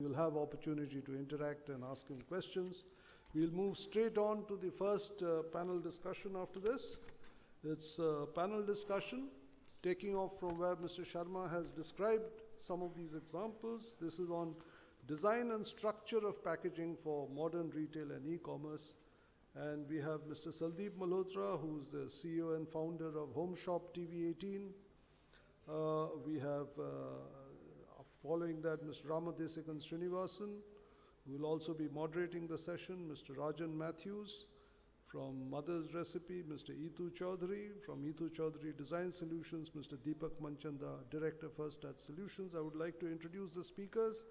You'll have opportunity to interact and ask him questions. We'll move straight on to the first panel discussion after this. It's a panel discussion taking off from where Mr. Sharma has described some of these examples. This is on design and structure of packaging for modern retail and e-commerce. And we have Mr. Sundeep Malhotra, who's the CEO and founder of Home Shop TV18. We have, following that, Mr. Ramadesikan Srinivasan, who will also be moderating the session, Mr. Rajan Mathews from Mother's Recipe, Mr. Chaudhuri from Chaudhuri Design Solutions, Mr. Deepak Manchanda, Director First Touch Solutions. I would like to introduce the speakers.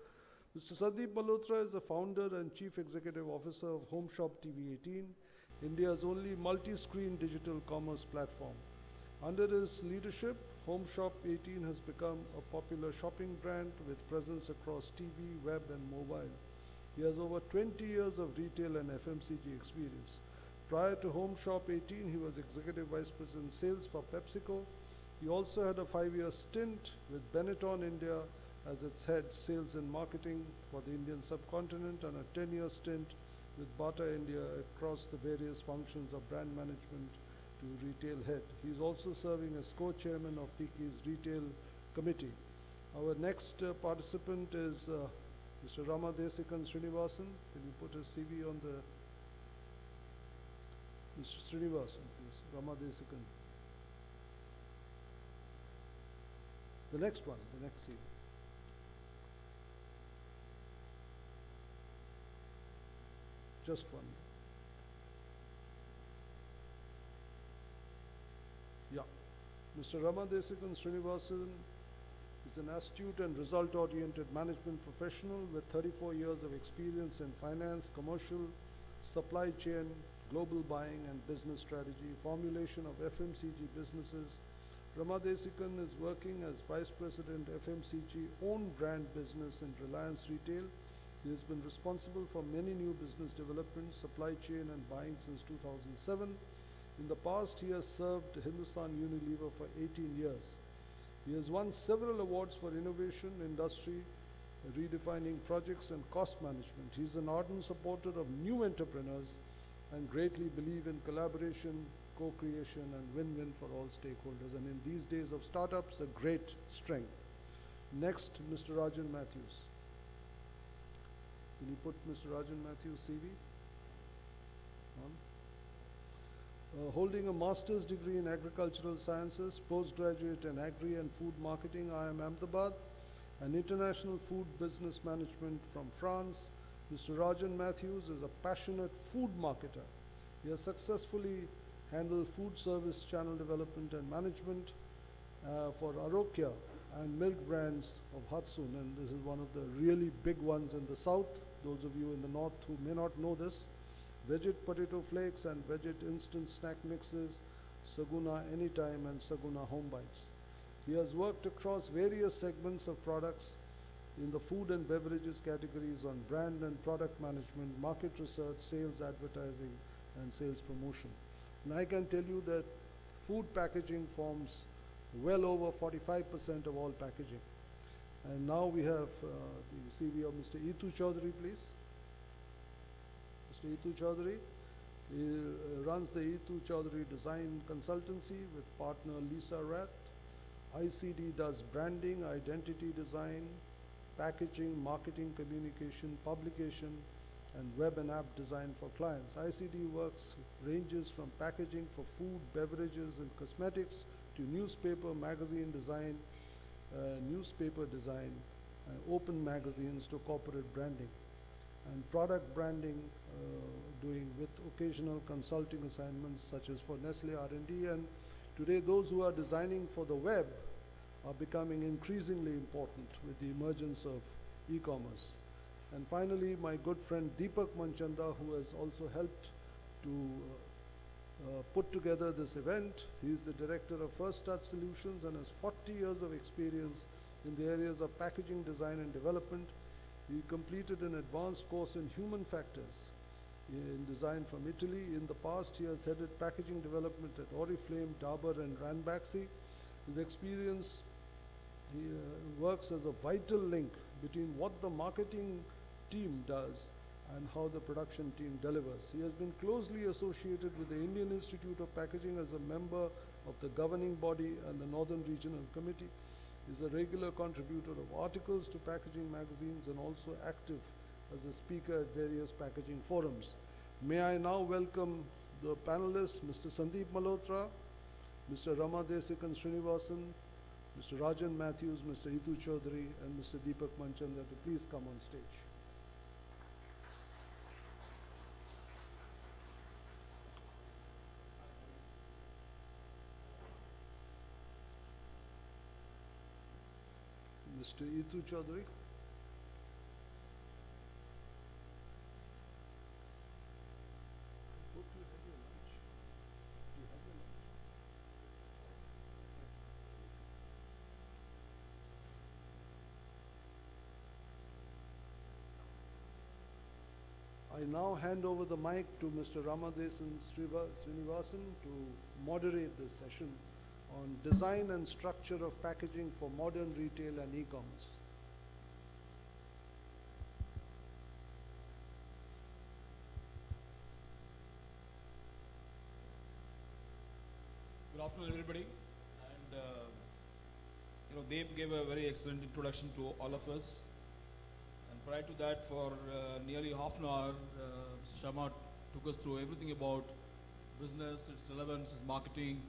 Mr. Sundeep Malhotra is the founder and Chief Executive Officer of Home Shop TV18, India's only multi-screen digital commerce platform. Under his leadership, Home Shop 18 has become a popular shopping brand with presence across TV, web, and mobile. He has over 20 years of retail and FMCG experience. Prior to Home Shop 18, he was Executive Vice President Sales for PepsiCo. He also had a 5-year stint with Benetton India as its head sales and marketing for the Indian subcontinent, and a 10-year stint with Bata India across the various functions of brand management to retail head. He is also serving as co-chairman of FICCI's retail committee. Our next participant is Mr. Ramadesikan Srinivasan. Can you put his CV on the... Mr. Srinivasan, please. Ramadesikan. The next one, the next CV. Just one. Yeah. Mr. Ramadesikan Srinivasan is an astute and result-oriented management professional with 34 years of experience in finance, commercial, supply chain, global buying and business strategy, formulation of FMCG businesses. Ramadesikan is working as Vice President FMCG own brand business in Reliance Retail. He has been responsible for many new business developments, supply chain and buying since 2007. In the past, he has served Hindustan Unilever for 18 years. He has won several awards for innovation, industry, redefining projects and cost management. He is an ardent supporter of new entrepreneurs and greatly believes in collaboration, co-creation and win-win for all stakeholders. And in these days of startups, a great strength. Next, Mr. Rajan Mathews. Can you put Mr. Rajan Mathews' CV on? Holding a master's degree in agricultural sciences, postgraduate in agri and food marketing, IIM Ahmedabad, and international food business management from France. Mr. Rajan Mathews is a passionate food marketer. He has successfully handled food service channel development and management for Arokya and milk brands of Hatsun, and this is one of the really big ones in the south. Those of you in the north who may not know this, Veget potato flakes and Veget instant snack mixes, Saguna Anytime and Saguna Home Bites. He has worked across various segments of products in the food and beverages categories on brand and product management, market research, sales, advertising, and sales promotion. And I can tell you that food packaging forms well over 45% of all packaging. And now we have the CV of Mr. Chaudhuri, please. Mr. Chaudhuri, he runs the Chaudhuri Design Consultancy with partner Lisa Rat. ICD does branding, identity design, packaging, marketing, communication, publication, and web and app design for clients. ICD works ranges from packaging for food, beverages, and cosmetics to newspaper, magazine design, open magazines to corporate branding, and product branding, doing with occasional consulting assignments such as for Nestle R&D. And today those who are designing for the web are becoming increasingly important with the emergence of e-commerce. And finally, my good friend Deepak Manchanda, who has also helped to put together this event. He is the director of First Touch Solutions and has 40 years of experience in the areas of packaging design and development. He completed an advanced course in human factors in design from Italy. In the past, he has headed packaging development at Oriflame, Dabur, and Ranbaxy. His experience, he works as a vital link between what the marketing team does and how the production team delivers. He has been closely associated with the Indian Institute of Packaging as a member of the governing body and the Northern Regional Committee. He is a regular contributor of articles to packaging magazines and also active as a speaker at various packaging forums. May I now welcome the panelists, Mr. Sundeep Malhotra, Mr. Ramadesikan Srinivasan, Mr. Rajan Mathews, Mr. Chaudhuri, and Mr. Deepak Manchanda to please come on stage. Mr. Chaudhuri. I now hand over the mic to Mr. Ramadesikan Srinivasan to moderate this session on design and structure of packaging for modern retail and e-commerce. Good afternoon, everybody. And Deep gave a very excellent introduction to all of us. And prior to that, for nearly half an hour, Sharma took us through everything about business, its relevance, its marketing,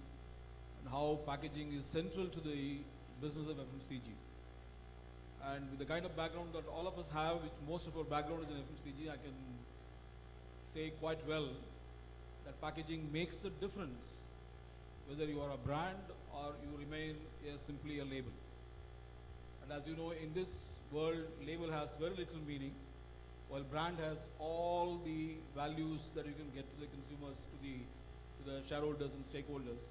and how packaging is central to the business of FMCG. And with the kind of background that all of us have, which most of our background is in FMCG, I can say quite well that packaging makes the difference, whether you are a brand or you remain simply a label. And as you know, in this world, label has very little meaning, while brand has all the values that you can get to the consumers, to the shareholders and stakeholders.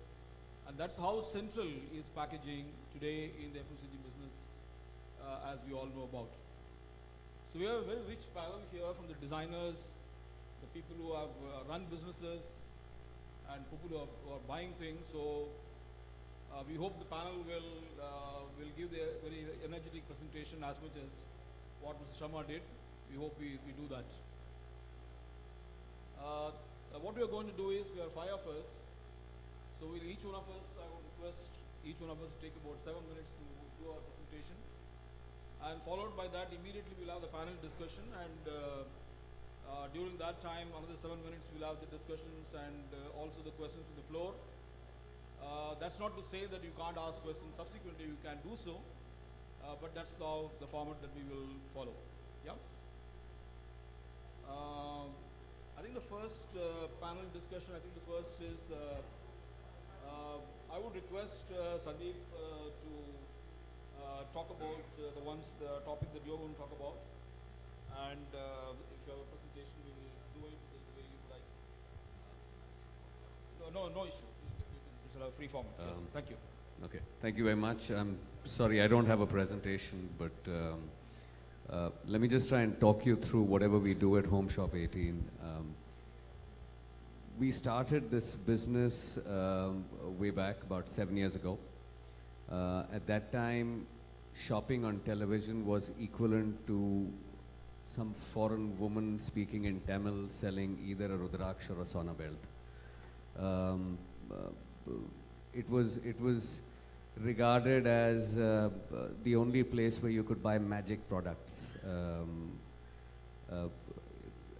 And that's how central is packaging today in the FMCG business, as we all know about. So we have a very rich panel here from the designers, the people who have run businesses, and people who are buying things. So we hope the panel will give the very energetic presentation as much as what Mr. Sharma did. We hope we do that. What we are going to do is, we are 5 of us. So will each one of us, I would request each one of us to take about 7 minutes to do our presentation. And followed by that, immediately we'll have the panel discussion, and during that time, another 7 minutes, we'll have the discussions and also the questions from the floor. That's not to say that you can't ask questions subsequently, you can do so, but that's how the format that we will follow. Yeah? I think the first panel discussion, I think the first is, I would request Sundeep to talk about the topic that you're going to talk about, and if you have a presentation, we will do it the way you like. No issue. It's a free format. Yes. Thank you. Okay. Thank you very much. I'm sorry I don't have a presentation, but let me just try and talk you through whatever we do at Home Shop 18. We started this business way back about 7 years ago. At that time, shopping on television was equivalent to some foreign woman speaking in Tamil selling either a Rudraksh or a Sona belt. It was regarded as the only place where you could buy magic products.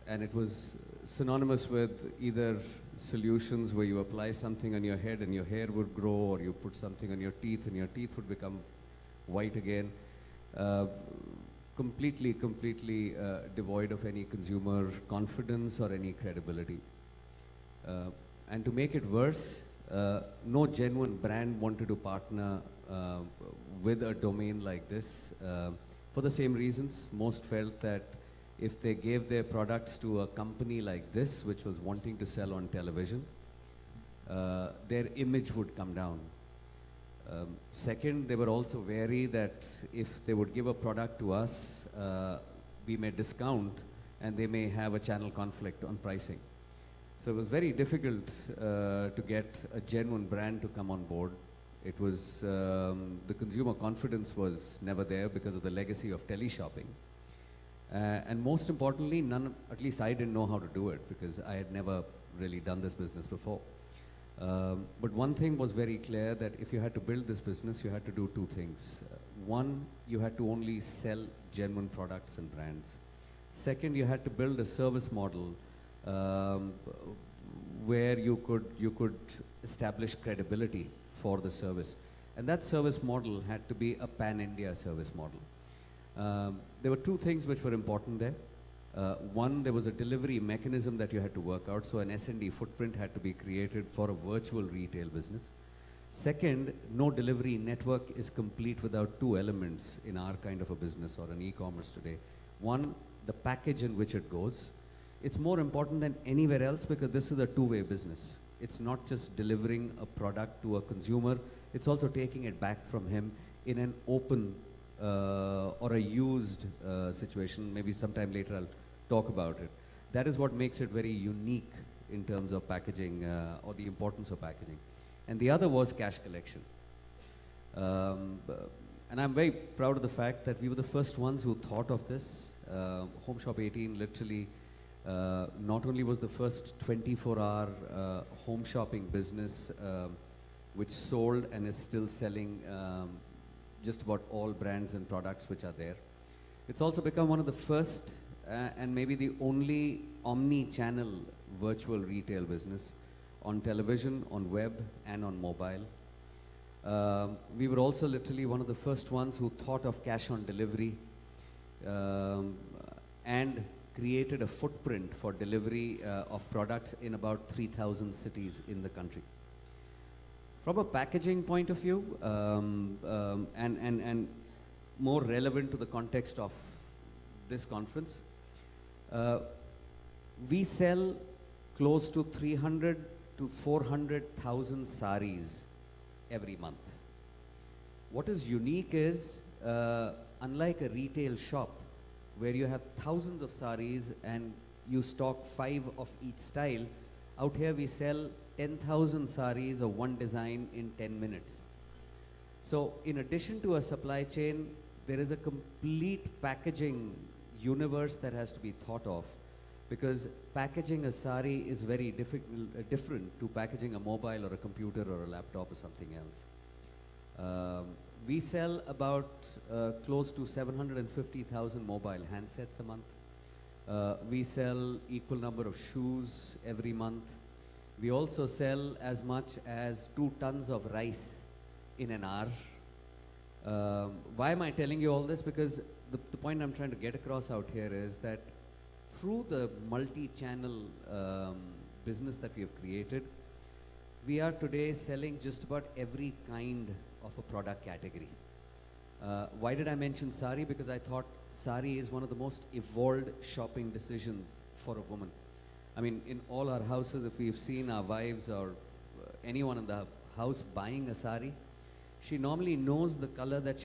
And it was synonymous with either solutions where you apply something on your head and your hair would grow, or you put something on your teeth and your teeth would become white again. Completely devoid of any consumer confidence or any credibility. And to make it worse, no genuine brand wanted to partner with a domain like this. For the same reasons, most felt that if they gave their products to a company like this, which was wanting to sell on television, their image would come down. Second, they were also wary that if they would give a product to us, we may discount and they may have a channel conflict on pricing. So it was very difficult to get a genuine brand to come on board. It was, the consumer confidence was never there because of the legacy of tele-shopping. And most importantly, at least I didn't know how to do it because I had never really done this business before. But one thing was very clear, that if you had to build this business, you had to do two things. One, you had to only sell genuine products and brands. Second, you had to build a service model where you could establish credibility for the service. And that service model had to be a pan-India service model. There were two things which were important there. One, there was a delivery mechanism that you had to work out, so an S&D footprint had to be created for a virtual retail business. Second, no delivery network is complete without two elements in our kind of a business or an e-commerce today. One, the package in which it goes. It's more important than anywhere else because this is a two-way business. It's not just delivering a product to a consumer, it's also taking it back from him in an open or a used situation. Maybe sometime later I'll talk about it. That is what makes it very unique in terms of packaging or the importance of packaging. And the other was cash collection. And I'm very proud of the fact that we were the first ones who thought of this. Home Shop 18 literally not only was the first 24-hour home shopping business which sold and is still selling just about all brands and products which are there. It's also become one of the first and maybe the only omni-channel virtual retail business on television, on web, and on mobile. We were also literally one of the first ones who thought of cash on delivery and created a footprint for delivery of products in about 3,000 cities in the country. From a packaging point of view, and more relevant to the context of this conference, we sell close to 300 to 400,000 saris every month. What is unique is, unlike a retail shop, where you have thousands of saris and you stock 5 of each style, out here we sell 10,000 saris of one design in 10 minutes. So in addition to a supply chain, there is a complete packaging universe that has to be thought of, because packaging a sari is very different to packaging a mobile or a computer or a laptop or something else. We sell about close to 750,000 mobile handsets a month. We sell equal number of shoes every month. We also sell as much as 2 tons of rice in an hour. Why am I telling you all this? Because the point I'm trying to get across out here is that through the multi-channel business that we have created, we are today selling just about every kind of a product category. Why did I mention sari? Because I thought sari is one of the most evolved shopping decisions for a woman. I mean, in all our houses, if we've seen our wives or anyone in the house buying a sari, she normally knows the color that she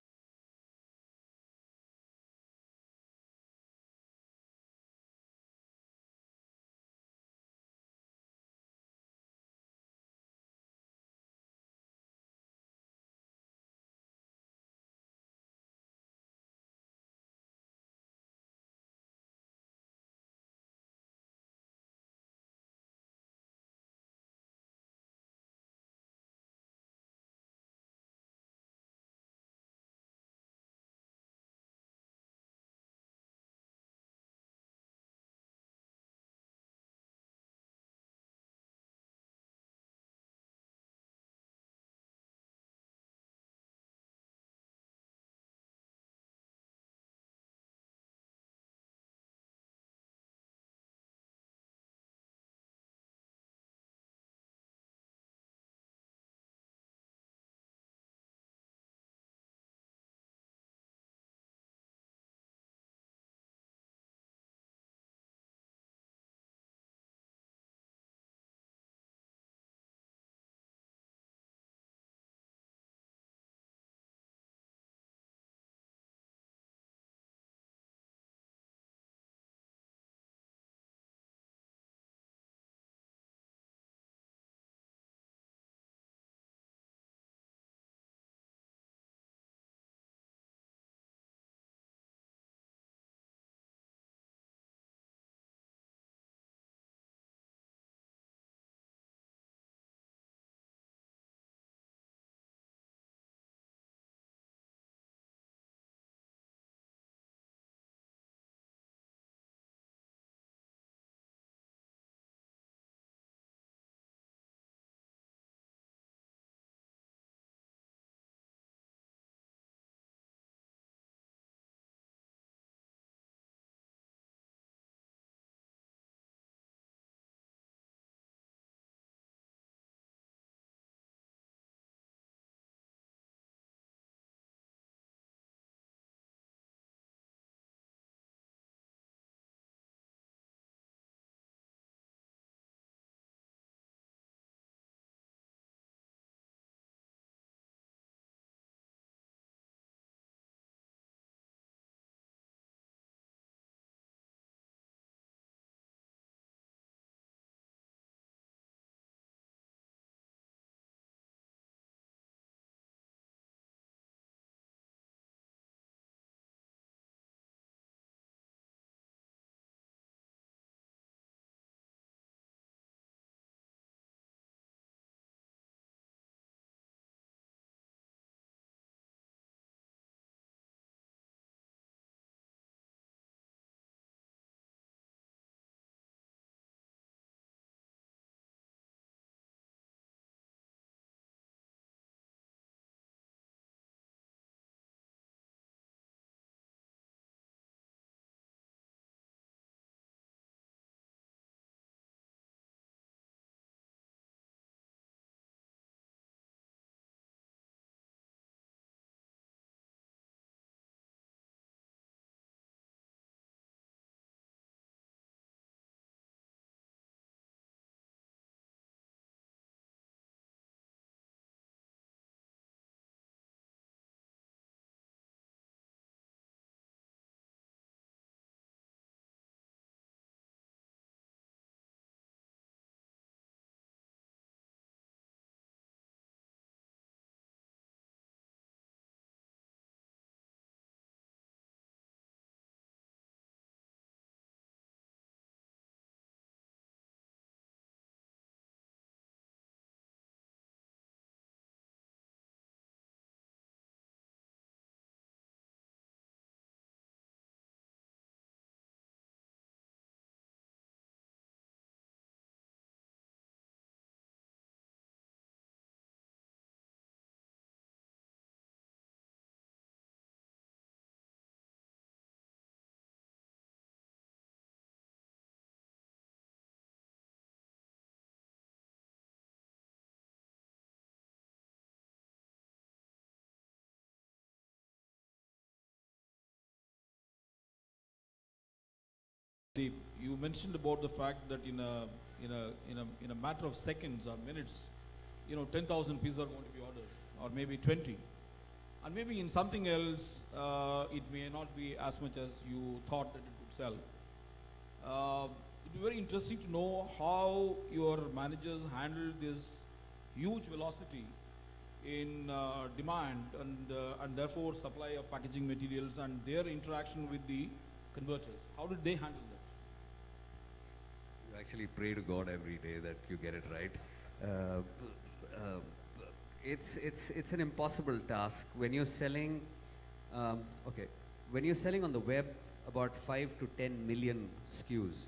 Deep, you mentioned about the fact that in a matter of seconds or minutes, 10,000 pieces are going to be ordered, or maybe 20. And maybe in something else, it may not be as much as you thought that it could sell. It would be very interesting to know how your managers handle this huge velocity in demand and therefore supply of packaging materials and their interaction with the converters. How did they handle that? You actually pray to God every day that you get it right. It's an impossible task when you're selling. When you're selling on the web about 5 to 10 million SKUs,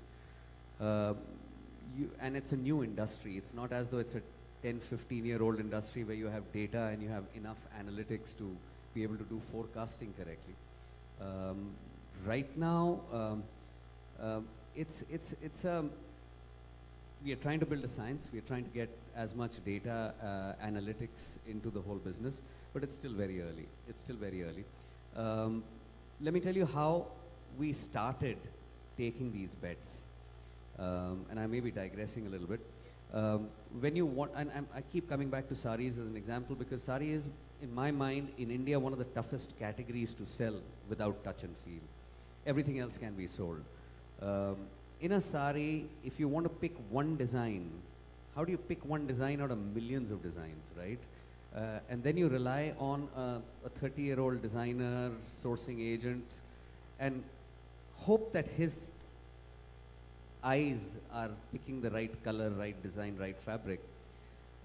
and it's a new industry. It's not as though it's a 10, 15-year-old industry where you have data and you have enough analytics to be able to do forecasting correctly. Right now, we are trying to build a science. We are trying to get as much data analytics into the whole business, but it's still very early. It's still very early. Let me tell you how we started taking these bets. And I may be digressing a little bit. When you want, and I keep coming back to saris as an example because sari is, in my mind, in India, one of the toughest categories to sell without touch and feel. Everything else can be sold. In a sari, if you want to pick one design, how do you pick one design out of millions of designs, right? And then you rely on a 30-year-old designer, sourcing agent, and hope that his eyes are picking the right color, right design, right fabric.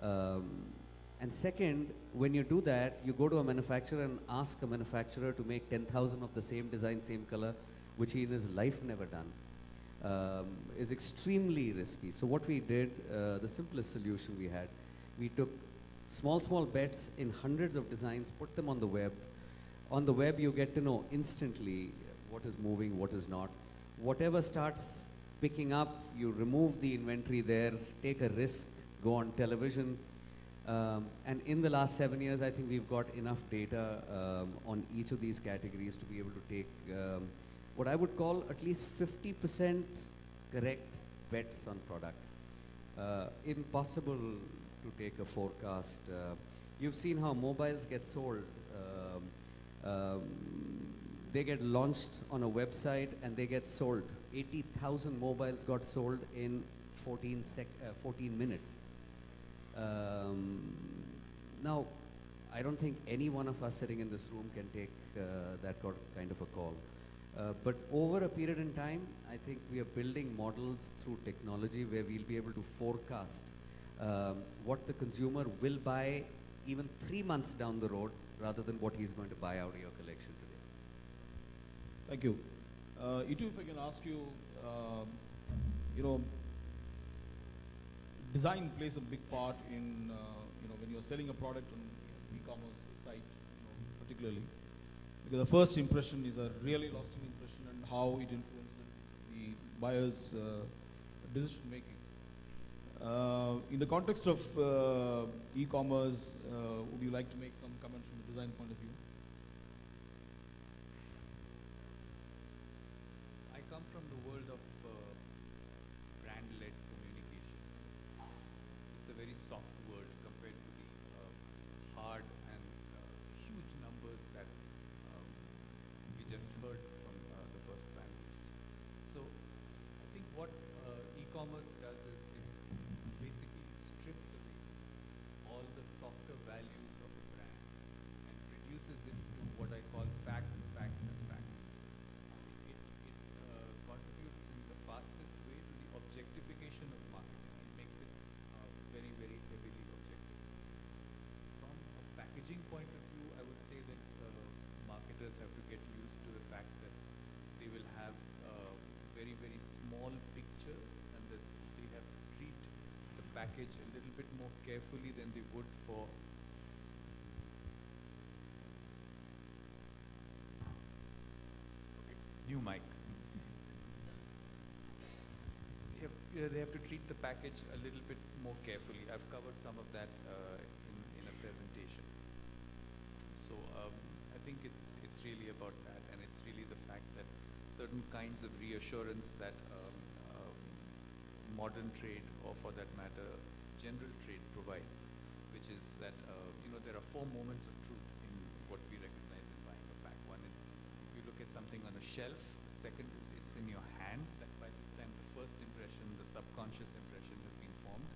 And second, when you do that, you go to a manufacturer and ask a manufacturer to make 10,000 of the same design, same color, which he in his life never done. Is extremely risky. So what we did, the simplest solution we had, we took small bets in hundreds of designs, put them on the web. On the web, you get to know instantly what is moving, what is not. Whatever starts picking up, you remove the inventory there, take a risk, go on television. And in the last 7 years, I think we've got enough data on each of these categories to be able to take what I would call at least 50% correct bets on product. Impossible to take a forecast. You've seen how mobiles get sold. They get launched on a website and they get sold. 80,000 mobiles got sold in 14 minutes. Now, I don't think any one of us sitting in this room can take that kind of a call. But over a period in time, I think we are building models through technology where we'll be able to forecast what the consumer will buy even 3 months down the road rather than what he's going to buy out of your collection today. Thank you. Itu, if I can ask you, design plays a big part in, when you're selling a product on e-commerce site, particularly. Because the first impression is a really lasting impression and how it influences the buyer's decision making. In the context of e-commerce, would you like to make some comments from the design point of view? I come from the world of brand-led communication. It's a very soft world compared to the hard and huge numbers that we just heard from the first panelist. So I think what e-commerce does is it basically strips away all the softer values of a brand and reduces it to what I call facts, facts, and facts. It contributes in the fastest way to the objectification of marketing. It makes it very, very heavily objective. From a packaging point of view, I would say that marketers have to get used to the fact that they will have very, very small pictures and that they have to treat the package a little bit more carefully than they would for new mic. They have to treat the package a little bit more carefully. I've covered some of that in a presentation. So I think it's really about that, and it's really the fact that certain kinds of reassurance that modern trade, or for that matter, general trade provides, which is that, there are 4 moments of truth in what we recognize in buying a pack. One is you look at something on a shelf. The second is it's in your hand. That by this time the first impression, the subconscious impression, has been formed.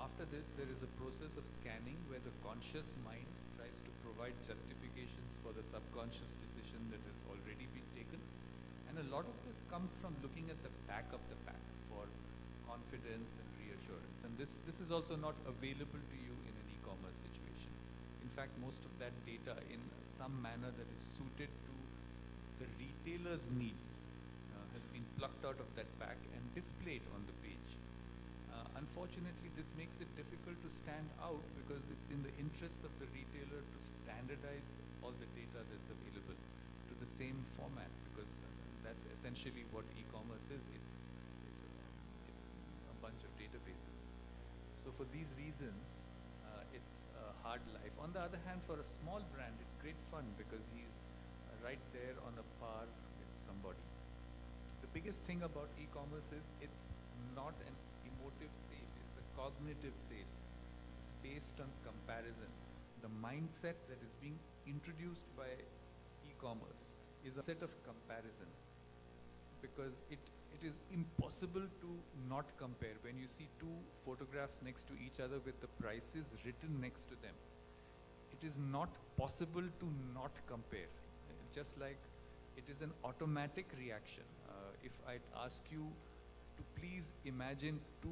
After this, there is a process of scanning where the conscious mind tries to provide justifications for the subconscious decision that has already been taken. And a lot of this comes from looking at the back of the pack for confidence and reassurance. And this is also not available to you in an e-commerce situation. In fact, most of that data in some manner that is suited to the retailer's needs has been plucked out of that pack and displayed on the page. Unfortunately, this makes it difficult to stand out because it's in the interests of the retailer to standardize all the data that's available to the same format, because that's essentially what e-commerce is. It's a bunch of databases. So for these reasons, it's a hard life. On the other hand, for a small brand, it's great fun because he's right there on a par with somebody. The biggest thing about e-commerce is it's not an emotive sale, it's a cognitive sale. It's based on comparison. The mindset that is being introduced by e-commerce is a set of comparison, because it is impossible to not compare. When you see 2 photographs next to each other with the prices written next to them, it is not possible to not compare. Just like it is an automatic reaction. If I'd ask you to please imagine 2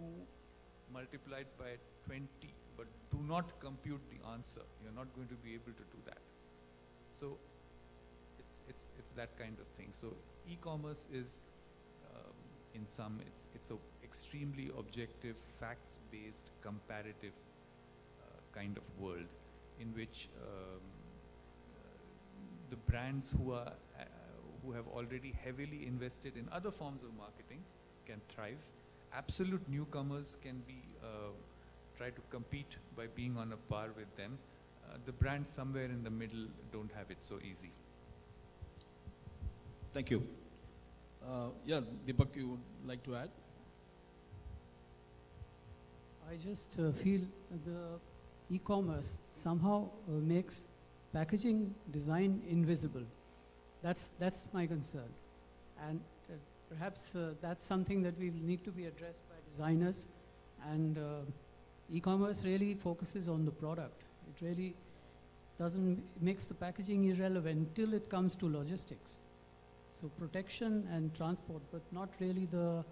multiplied by 20, but do not compute the answer, you're not going to be able to do that. So it's that kind of thing. So e-commerce is, in sum, it's a extremely objective, facts-based, comparative kind of world in which the brands who have already heavily invested in other forms of marketing can thrive. Absolute newcomers can be try to compete by being on a par with them. The brands somewhere in the middle don't have it so easy. Thank you. Yeah, Deepak, you would like to add? I just feel the e-commerce somehow makes packaging design invisible. That's my concern. And perhaps that's something that will need to be addressed by designers. And e-commerce really focuses on the product. It really makes the packaging irrelevant till it comes to logistics. So protection and transport, but not really the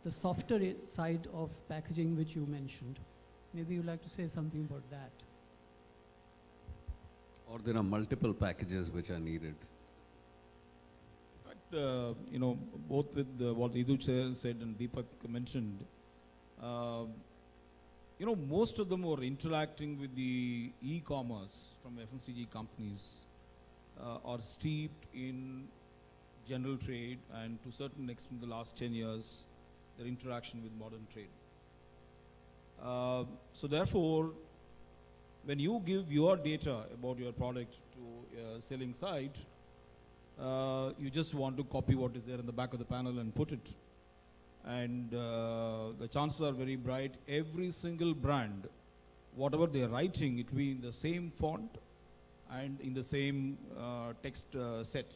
softer side of packaging which you mentioned. Maybe you'd like to say something about that. Or there are multiple packages which are needed. In fact, both with what Idhu said and Deepak mentioned, most of them were interacting with the e-commerce from FMCG companies are steeped in general trade, and to a certain extent the last 10 years, their interaction with modern trade. So therefore, when you give your data about your product to a selling site, you just want to copy what is there in the back of the panel and put it. And the chances are very bright, every single brand, whatever they're writing, it will be in the same font and in the same text set.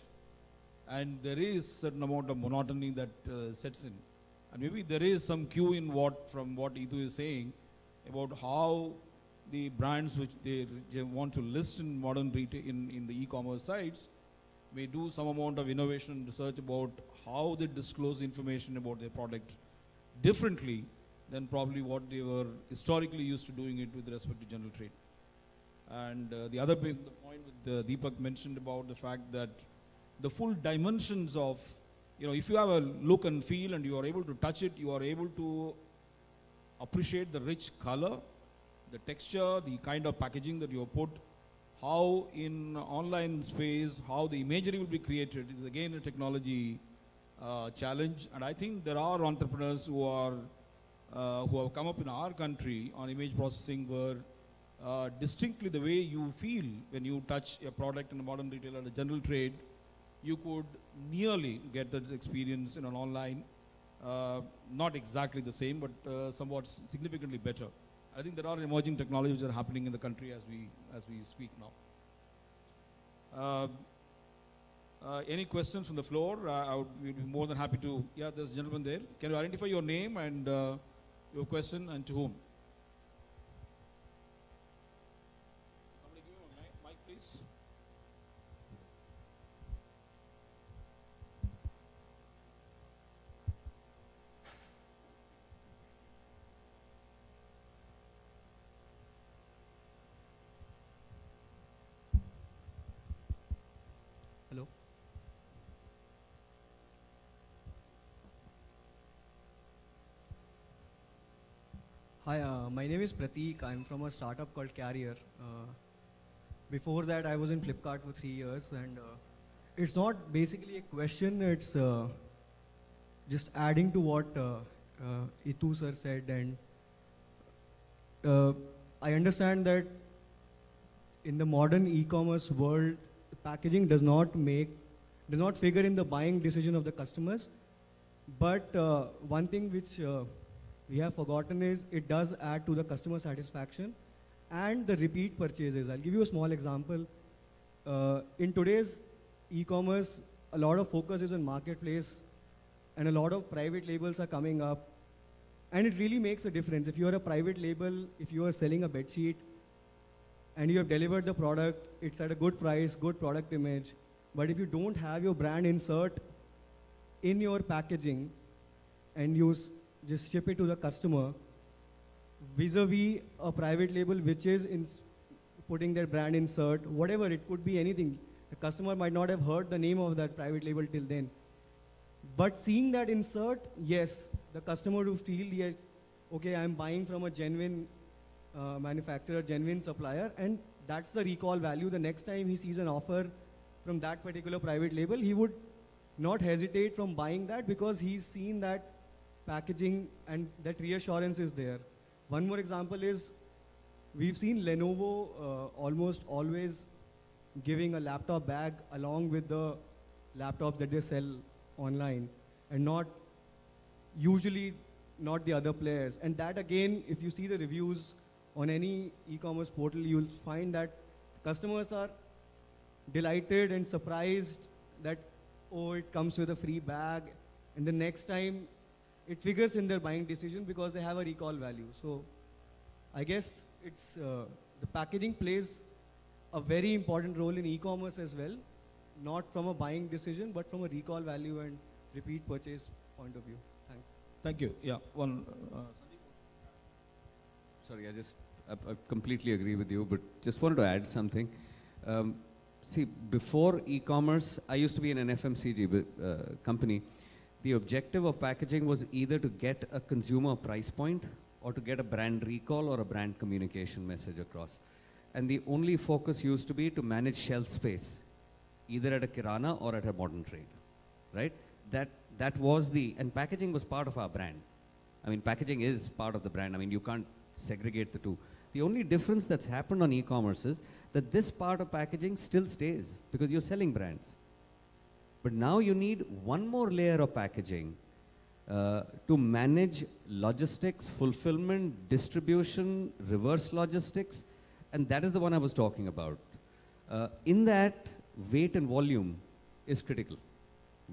And there is certain amount of monotony that sets in. And maybe there is some cue in from what Idhu is saying about how the brands which they want to list in modern retail, in the e-commerce sites, may do some amount of innovation and research about how they disclose information about their product differently than probably what they were historically used to doing it with respect to general trade. And the other big point with Deepak mentioned about the fact that the full dimensions of, if you have a look and feel and you are able to touch it, you are able to appreciate the rich color, the texture, the kind of packaging that you have put, how in online space, how the imagery will be created is again a technology challenge. And I think there are entrepreneurs who have come up in our country on image processing where distinctly the way you feel when you touch a product in a modern retail or a general trade you could nearly get that experience in an online. Not exactly the same, but somewhat significantly better. I think there are emerging technologies that are happening in the country as we speak now. Any questions from the floor? We'd be more than happy to. Yeah, there's a gentleman there. Can you identify your name and your question and to whom? Somebody give him a mic, please. Hello. Hi, my name is Prateek. I'm from a startup called Carrier. Before that, I was in Flipkart for 3 years, and it's not basically a question. It's just adding to what Itu sir said, and I understand that in the modern e-commerce world, packaging does not figure in the buying decision of the customers. But one thing which we have forgotten is it does add to the customer satisfaction and the repeat purchases. I'll give you a small example. In today's e-commerce, a lot of focus is on marketplace, and a lot of private labels are coming up. And it really makes a difference. If you are a private label, if you are selling a bedsheet, and you have delivered the product, it's at a good price, good product image. But if you don't have your brand insert in your packaging and you just ship it to the customer, vis-a-vis a private label which is putting their brand insert, whatever, it could be anything. The customer might not have heard the name of that private label till then. But seeing that insert, yes, the customer will feel, yeah, okay, I'm buying from a genuine manufacturer, genuine supplier, and that's the recall value. The next time he sees an offer from that particular private label, he would not hesitate from buying that because he's seen that packaging and that reassurance is there. One more example is, we've seen Lenovo almost always giving a laptop bag along with the laptop that they sell online, and usually not the other players. And that again, if you see the reviews on any e-commerce portal, you'll find that customers are delighted and surprised that, oh, it comes with a free bag, and the next time it figures in their buying decision because they have a recall value. So I guess it's the packaging plays a very important role in e-commerce as well, not from a buying decision, but from a recall value and repeat purchase point of view. Thanks. Thank you. Yeah, one. Sorry, I completely agree with you, but just wanted to add something. See, before e-commerce, I used to be in an FMCG company. The objective of packaging was either to get a consumer price point or to get a brand recall or a brand communication message across. And the only focus used to be to manage shelf space, either at a kirana or at a modern trade, right? That was and packaging was part of our brand. I mean, packaging is part of the brand. I mean, you can't segregate the two. The only difference that's happened on e-commerce is that this part of packaging still stays because you're selling brands. But now you need one more layer of packaging to manage logistics, fulfillment, distribution, reverse logistics, and that is the one I was talking about. In that, weight and volume is critical.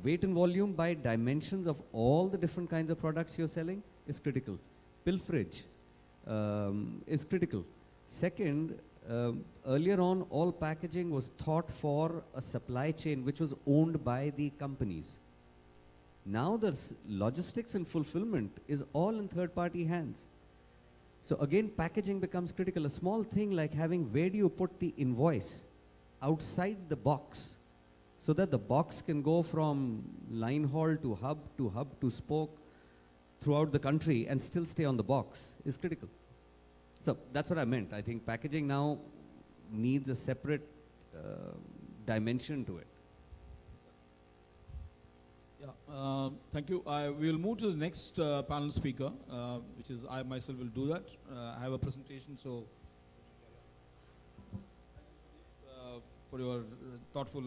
Weight and volume by dimensions of all the different kinds of products you're selling is critical. Pilferage is critical. Second, earlier on, all packaging was thought for a supply chain which was owned by the companies. Now the logistics and fulfillment is all in third-party hands. So again, packaging becomes critical. A small thing like having where do you put the invoice outside the box so that the box can go from line haul to hub to spoke throughout the country and still stay on the box is critical. So that's what I meant. I think packaging now needs a separate dimension to it. Yeah, thank you. We will move to the next panel speaker, which is I myself will do that. I have a presentation, so for your thoughtful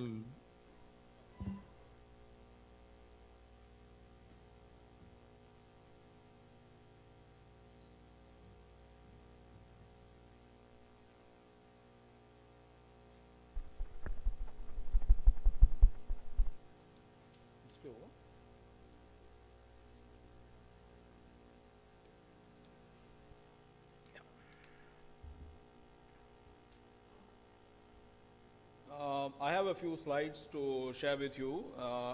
a few slides to share with you.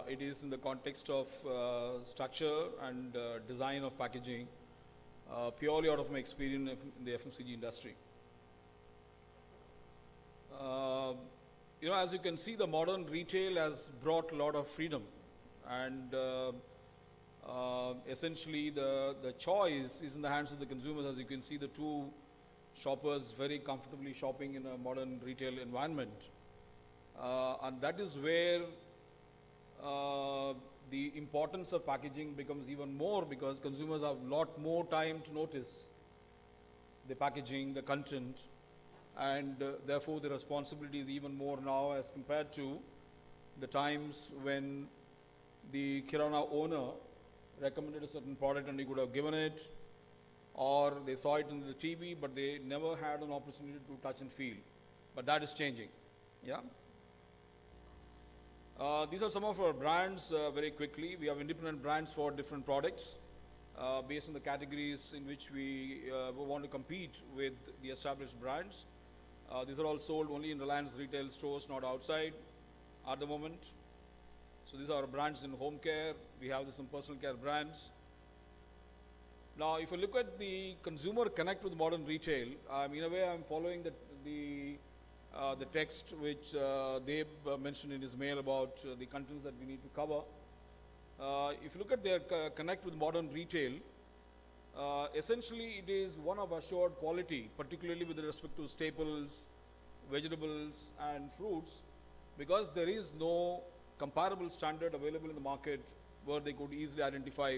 It is in the context of structure and design of packaging, purely out of my experience in the FMCG industry. You know, as you can see, the modern retail has brought a lot of freedom, and essentially the choice is in the hands of the consumers. As you can see, the two shoppers very comfortably shopping in a modern retail environment. And that is where the importance of packaging becomes even more, because consumers have a lot more time to notice the packaging, the content, and therefore the responsibility is even more now as compared to the times when the kirana owner recommended a certain product and he could have given it, or they saw it in the TV but they never had an opportunity to touch and feel. But that is changing. Yeah. These are some of our brands very quickly. We have independent brands for different products based on the categories in which we want to compete with the established brands. These are all sold only in Reliance retail stores, not outside at the moment. So these are our brands in home care. We have some personal care brands. Now, if you look at the consumer connect with modern retail, in a way I'm following the text which Dave mentioned in his mail about the contents that we need to cover. If you look at their connect with modern retail, essentially it is one of assured quality, particularly with respect to staples, vegetables and fruits, because there is no comparable standard available in the market where they could easily identify,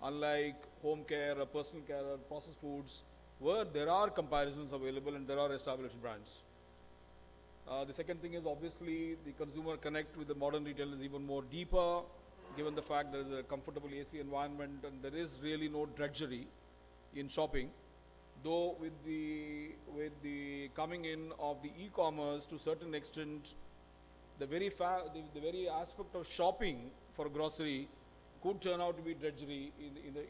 unlike home care or personal care or processed foods, where there are comparisons available and there are established brands. The second thing is obviously the consumer connect with the modern retail is even more deeper, given the fact there is a comfortable AC environment and there is really no drudgery in shopping. Though with the coming in of the e-commerce to a certain extent, the very aspect of shopping for grocery could turn out to be drudgery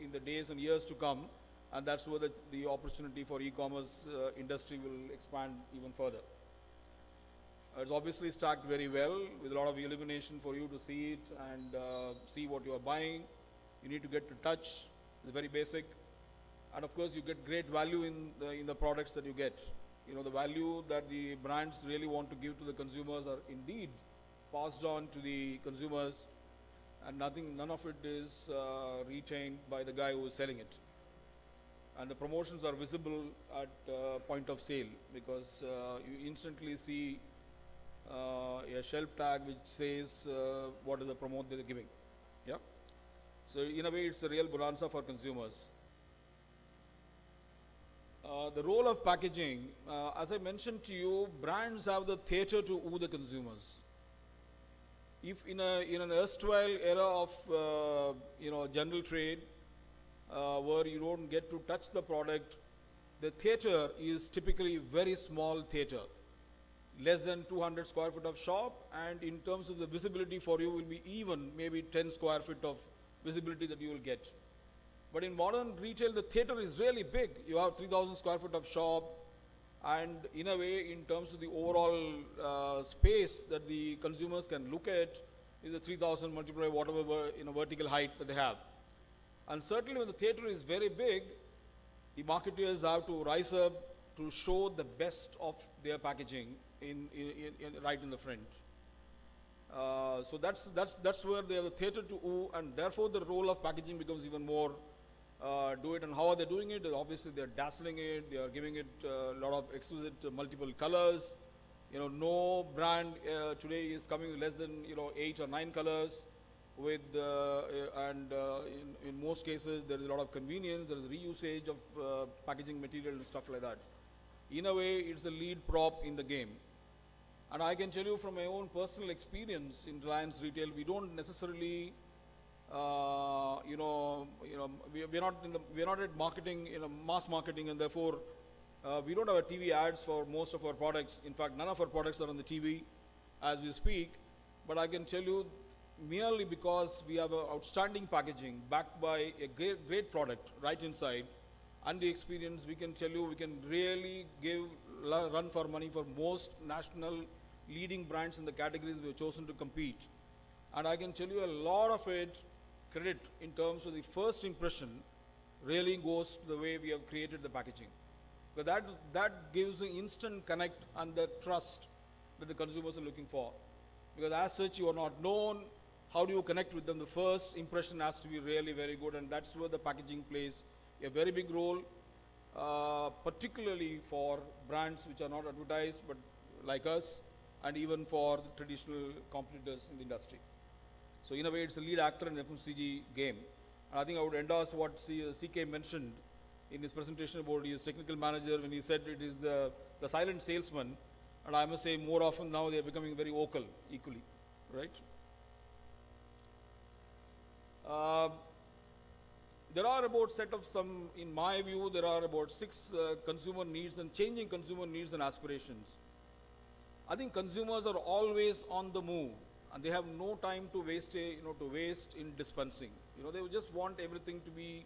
in the days and years to come, and that's where the opportunity for e-commerce industry will expand even further. It's obviously stacked very well with a lot of illumination for you to see it and see what you are buying. You need to get to touch. It's very basic. And of course, you get great value in the products that you get. You know, the value that the brands really want to give to the consumers are indeed passed on to the consumers, and none of it is retained by the guy who is selling it. And the promotions are visible at point of sale, because you instantly see a shelf tag which says what is the promote they're giving. Yeah. So in a way, it's a real bonanza for consumers. The role of packaging, as I mentioned to you, brands have the theater to woo the consumers. If in an erstwhile era of general trade, where you don't get to touch the product, the theater is typically very small theater, less than 200 square foot of shop, and in terms of the visibility for you will be even maybe 10 square feet of visibility that you will get. But in modern retail, the theater is really big. You have 3,000 square foot of shop, and in a way, in terms of the overall space that the consumers can look at, is the 3,000 multiplied whatever vertical height that they have. And certainly when the theater is very big, the marketeers have to rise up to show the best of their packaging right in the front. So that's where they have the theater to woo, and therefore the role of packaging becomes even more do it. And how are they doing it? Obviously they're dazzling it, they are giving it a lot of exquisite multiple colors. You know, no brand today is coming with less than 8 or 9 colors. With in most cases there is a lot of convenience, there is reusage of packaging material and stuff like that. In a way, it's a lead prop in the game. And I can tell you from my own personal experience in Reliance retail, we don't necessarily, we're not at marketing, mass marketing, and therefore we don't have a TV ads for most of our products. In fact, none of our products are on the TV as we speak. But I can tell you, merely because we have outstanding packaging backed by a great product right inside, and the experience, we can tell you we can really run for money for most national leading brands in the categories we have chosen to compete. And I can tell you a lot of it, credit in terms of the first impression, really goes to the way we have created the packaging. Because that gives the instant connect and the trust that the consumers are looking for. Because as such, you are not known. How do you connect with them? The first impression has to be really very good, and that's where the packaging plays a very big role, particularly for brands which are not advertised, but like us, and even for the traditional competitors in the industry. So in a way, it's a lead actor in the FMCG game. And I think I would endorse what CK mentioned in his presentation about his technical manager when he said it is the silent salesman. And I must say more often now they are becoming very vocal equally, right? There are about in my view, there are about 6 consumer needs and changing consumer needs and aspirations. I think consumers are always on the move and they have no time to waste, in dispensing. They just want everything to be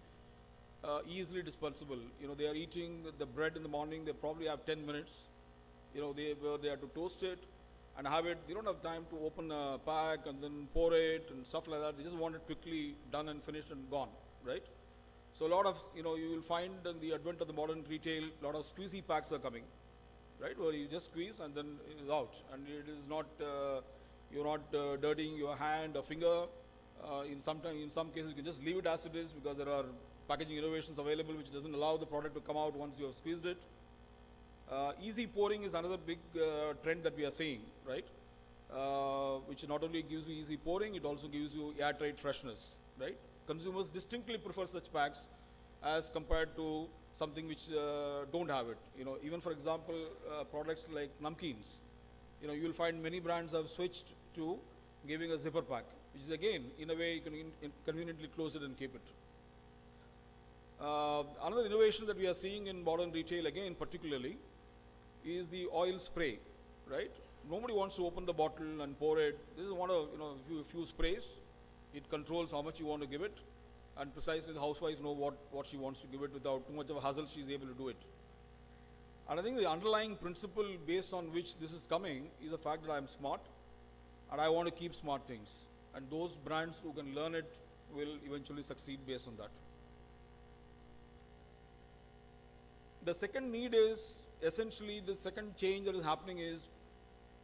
easily dispensable. They are eating the bread in the morning, they probably have 10 minutes. They have to toast it and have it. They don't have time to open a pack and then pour it and stuff like that. They just want it quickly done and finished and gone, right? So a lot of, you will find in the advent of the modern retail, a lot of squeezy packs are coming, right? Where you just squeeze and then it is out. And it is not, you're not dirtying your hand or finger. In some cases, you can just leave it as it is because there are packaging innovations available which doesn't allow the product to come out once you have squeezed it. Easy pouring is another big trend that we are seeing, right? Which not only gives you easy pouring, it also gives you airtight freshness, right? Consumers distinctly prefer such packs as compared to something which don't have it. Even for example, products like namkeens, you will find many brands have switched to giving a zipper pack, which is again, in a way, you can conveniently close it and keep it. Another innovation that we are seeing in modern retail, again, particularly, is the oil spray, right? Nobody wants to open the bottle and pour it. This is one of, a few sprays. It controls how much you want to give it, and precisely the housewife know what she wants to give it without too much of a hassle. She's able to do it. And I think the underlying principle based on which this is coming is the fact that I'm smart, and I want to keep smart things. And those brands who can learn it will eventually succeed based on that. The second need is, essentially the second change that is happening is,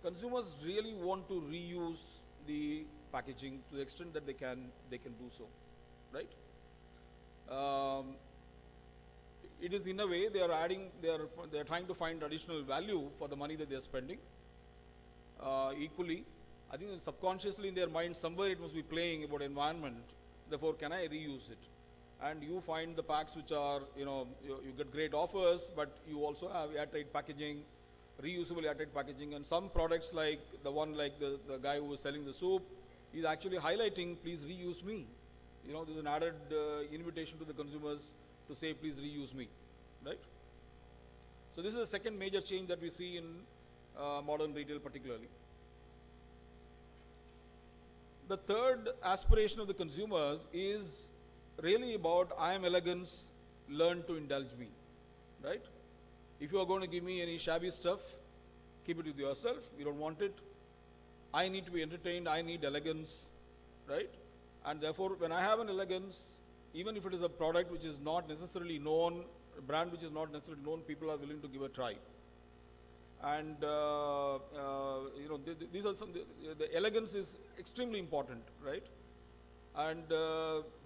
consumers really want to reuse the packaging to the extent that they can do so, right? It is in a way they are trying to find additional value for the money that they are spending. Equally, I think that subconsciously in their mind somewhere it must be playing about environment. Therefore, can I reuse it? And you find the packs which are, you get great offers, but you also have airtight packaging, reusable airtight packaging, and some products like the one like the guy who was selling the soup, is actually highlighting, please reuse me. There's an added invitation to the consumers to say, please reuse me, right? So this is the second major change that we see in modern retail particularly. The third aspiration of the consumers is really about, I am elegance, learn to indulge me, right? If you are going to give me any shabby stuff, keep it with yourself. You don't want it. I need to be entertained. I need elegance, right? And therefore, when I have an elegance, even if it is a product which is not necessarily known, a brand which is not necessarily known, people are willing to give a try. And these are the elegance is extremely important, right? And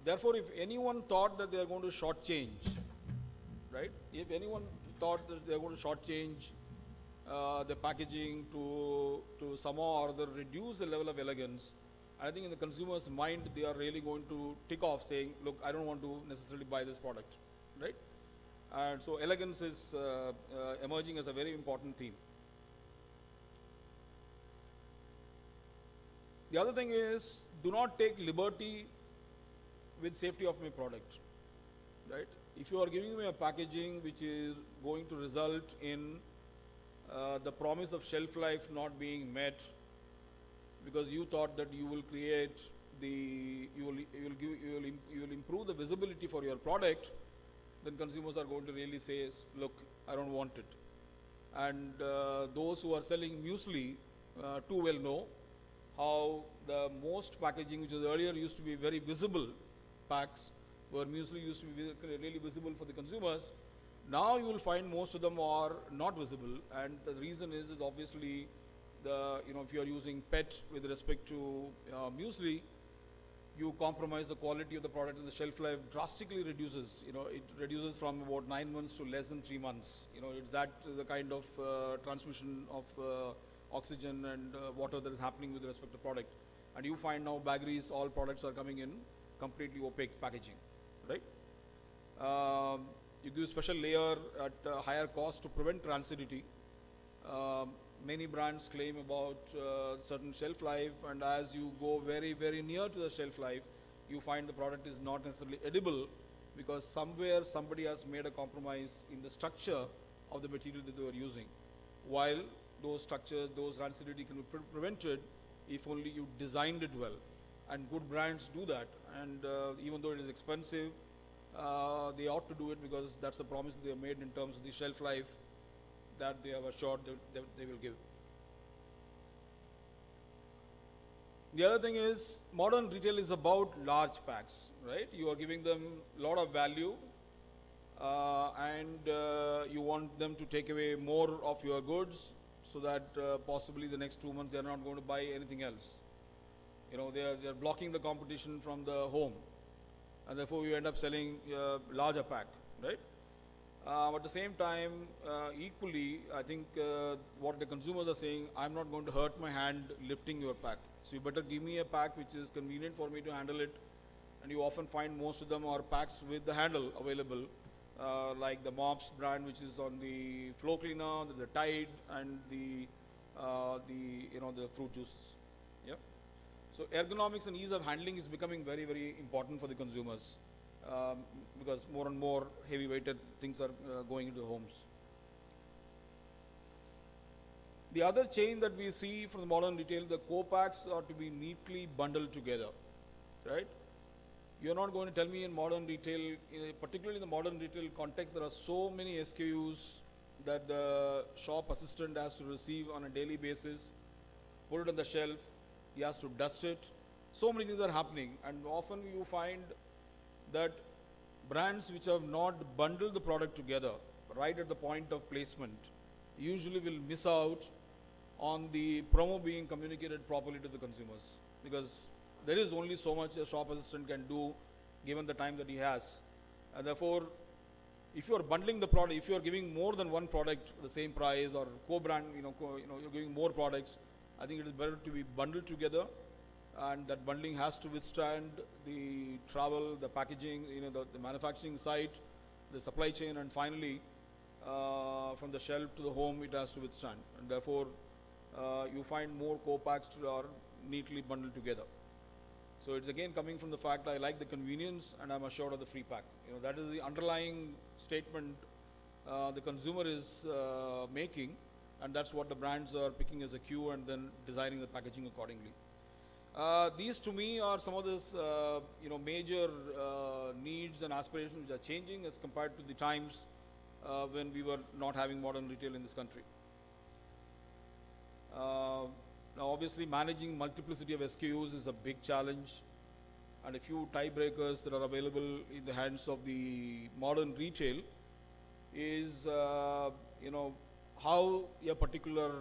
therefore, if anyone thought that they are going to shortchange, right? If anyone thought that they are going to shortchange the packaging to somehow or other reduce the level of elegance, I think in the consumer's mind, they are really going to tick off saying, look, I don't want to necessarily buy this product, right? And so elegance is emerging as a very important theme. The other thing is, do not take liberty with safety of my product, right? If you are giving me a packaging which is going to result in the promise of shelf life not being met, because you thought that you will create you will improve the visibility for your product, then consumers are going to really say, look, I don't want it. And those who are selling muesli too well know how the most packaging, which was earlier used to be very visible packs, where muesli used to be really visible for the consumers. Now you will find most of them are not visible, and the reason is obviously if you are using PET with respect to muesli, you compromise the quality of the product, and the shelf life drastically reduces. It reduces from about 9 months to less than 3 months. It's that the kind of transmission of oxygen and water that is happening with respect to product. And you find now bakeries, all products are coming in completely opaque packaging, right? You give special layer at a higher cost to prevent rancidity. Many brands claim about certain shelf life, and as you go very, very near to the shelf life, you find the product is not necessarily edible, because somewhere somebody has made a compromise in the structure of the material that they were using. While those structures, those rancidity can be prevented if only you designed it well. And good brands do that, and even though it is expensive, they ought to do it, because that's a promise they have made in terms of the shelf life that they have assured that they will give. The other thing is, modern retail is about large packs, right? You are giving them a lot of value, and you want them to take away more of your goods, so that possibly the next 2 months they are not going to buy anything else. They are blocking the competition from the home, and therefore you end up selling a larger pack, right? But at the same time, equally, I think what the consumers are saying, I'm not going to hurt my hand lifting your pack. So you better give me a pack which is convenient for me to handle it. And you often find most of them are packs with the handle available, like the Mops brand, which is on the floor cleaner, the Tide, and the fruit juices. Yeah. So ergonomics and ease of handling is becoming very, very important for the consumers. Because more and more heavy weighted things are going into the homes. The other change that we see from the modern retail, the co-packs are to be neatly bundled together, right? You're not going to tell me in modern retail, particularly in the modern retail context, there are so many SKUs that the shop assistant has to receive on a daily basis, put it on the shelf, he has to dust it. So many things are happening, and often you find that brands which have not bundled the product together right at the point of placement usually will miss out on the promo being communicated properly to the consumers, because there is only so much a shop assistant can do given the time that he has. And therefore, if you are bundling the product, if you are giving more than one product the same price, or co-brand, you're giving more products, I think it is better to be bundled together. And that bundling has to withstand the travel, the packaging, the manufacturing site, the supply chain, and finally, from the shelf to the home, it has to withstand. And therefore, you find more co-packs are neatly bundled together. So it's again coming from the fact I like the convenience, and I'm assured of the free pack. That is the underlying statement the consumer is making, and that's what the brands are picking as a cue and then designing the packaging accordingly. These to me are some of these major needs and aspirations which are changing as compared to the times when we were not having modern retail in this country. Now obviously managing multiplicity of SKUs is a big challenge, and a few tiebreakers that are available in the hands of the modern retail is how a particular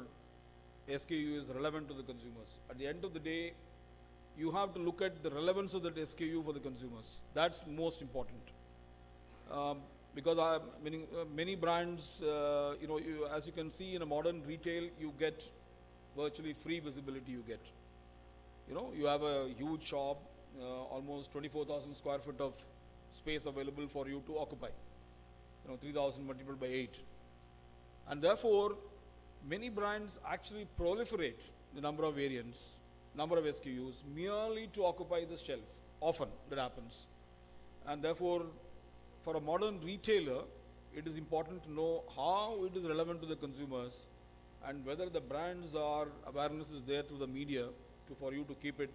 SKU is relevant to the consumers. At the end of the day, you have to look at the relevance of that SKU for the consumers. That's most important. Because many brands, as you can see in a modern retail, you get virtually free visibility you get. You have a huge shop, almost 24,000 square foot of space available for you to occupy. 3,000 multiplied by 8. And therefore, many brands actually proliferate the number of variants, number of SKUs, merely to occupy the shelf. Often that happens. And therefore, for a modern retailer, it is important to know how it is relevant to the consumers, and whether the brands are, awareness is there to the media for you to keep it.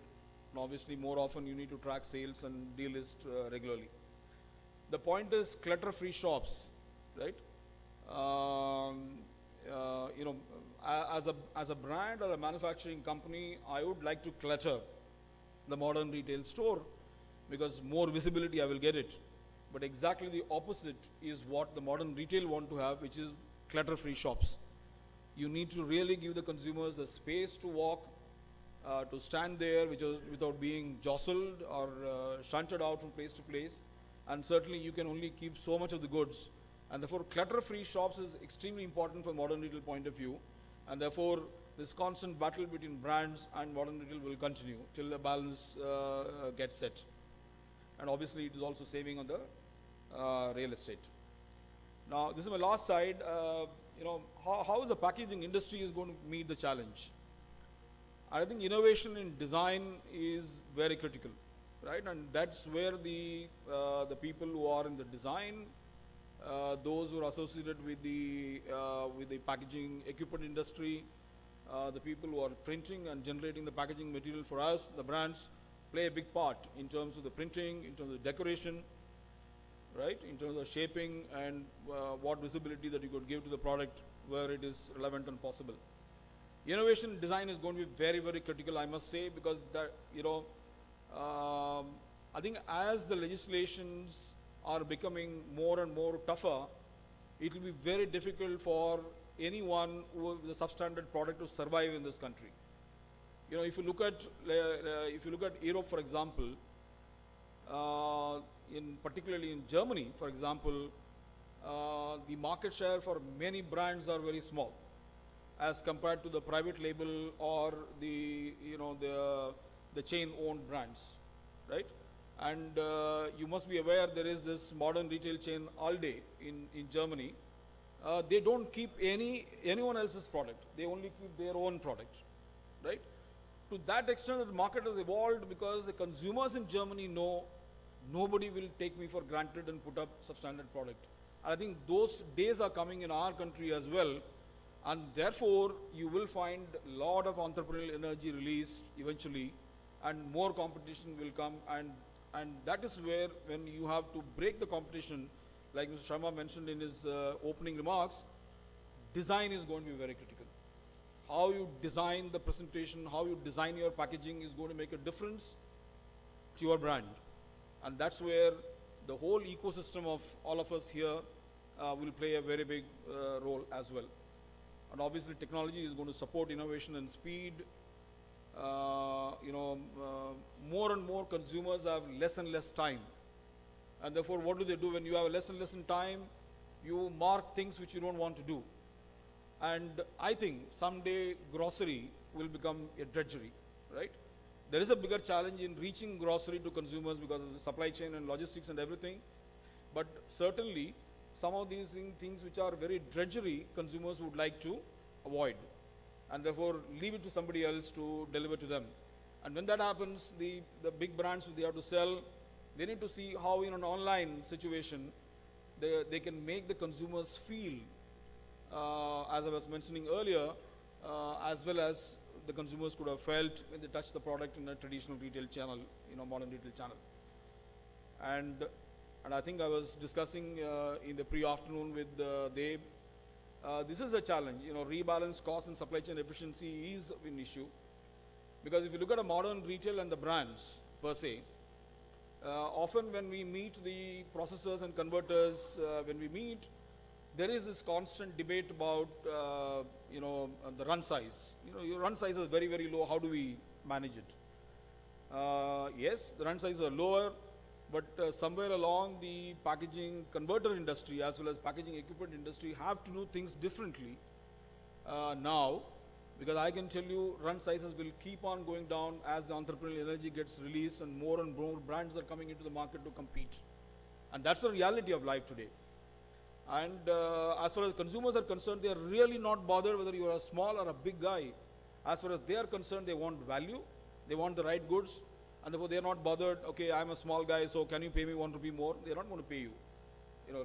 And obviously, more often you need to track sales and delist regularly. The point is clutter-free shops, right? as a brand or a manufacturing company, I would like to clutter the modern retail store because more visibility I will get it. But exactly the opposite is what the modern retail want to have, which is clutter-free shops. You need to really give the consumers a space to walk, to stand there without being jostled or shunted out from place to place. And certainly you can only keep so much of the goods. And therefore clutter-free shops is extremely important from modern retail point of view. And therefore this constant battle between brands and modern retail will continue till the balance gets set. And obviously it is also saving on the real estate. Now this is my last slide. How the packaging industry is going to meet the challenge. I think innovation in design is very critical, right? And that's where the people who are in the design, those who are associated with the packaging equipment industry, the people who are printing and generating the packaging material for us, the brands, play a big part in terms of the printing, in terms of the decoration, right? In terms of shaping and what visibility that you could give to the product where it is relevant and possible. Innovation in design is going to be very, very critical, I must say, because that, I think as the legislations are becoming more and more tougher, it will be very difficult for anyone with a substandard product to survive in this country. If you look at Europe, for example, particularly in Germany, for example, the market share for many brands are very small as compared to the private label or the chain-owned brands, right? And you must be aware there is this modern retail chain Aldi in Germany. They don't keep anyone else's product. They only keep their own product, right? To that extent, the market has evolved because the consumers in Germany know nobody will take me for granted and put up substandard product. I think those days are coming in our country as well, and therefore you will find a lot of entrepreneurial energy released eventually, and more competition will come, and that is where, when you have to break the competition, like Mr. Sharma mentioned in his opening remarks, design is going to be very critical. How you design the presentation, how you design your packaging is going to make a difference to your brand. And that's where the whole ecosystem of all of us here will play a very big role as well. And obviously technology is going to support innovation and speed. More and more consumers have less and less time. And therefore, what do? When you have less and less time, you mark things which you don't want to do. And I think someday grocery will become a drudgery, right? There is a bigger challenge in reaching grocery to consumers because of the supply chain and logistics and everything. But certainly, some of these things which are very drudgery, consumers would like to avoid. And therefore, leave it to somebody else to deliver to them. And when that happens, the big brands, they have to sell, they need to see how in an online situation, they can make the consumers feel, as I was mentioning earlier, as well as the consumers could have felt when they touch the product in a traditional retail channel, modern retail channel. And I think I was discussing in the pre-afternoon with Deb, this is a challenge. Rebalance cost and supply chain efficiency is an issue. Because if you look at a modern retail and the brands per se, often when we meet the processors and converters, there is this constant debate about, the run size. Your run size is very, very low. How do we manage it? Yes, the run sizes are lower, but somewhere along the packaging converter industry as well as packaging equipment industry have to do things differently now, because I can tell you run sizes will keep on going down as the entrepreneurial energy gets released and more brands are coming into the market to compete. And that's the reality of life today. And as far as consumers are concerned, they are really not bothered whether you are a small or a big guy. As far as they are concerned, they want value, they want the right goods, and therefore they are not bothered, okay, I'm a small guy, so can you pay me 1 rupee more? They are not going to pay you,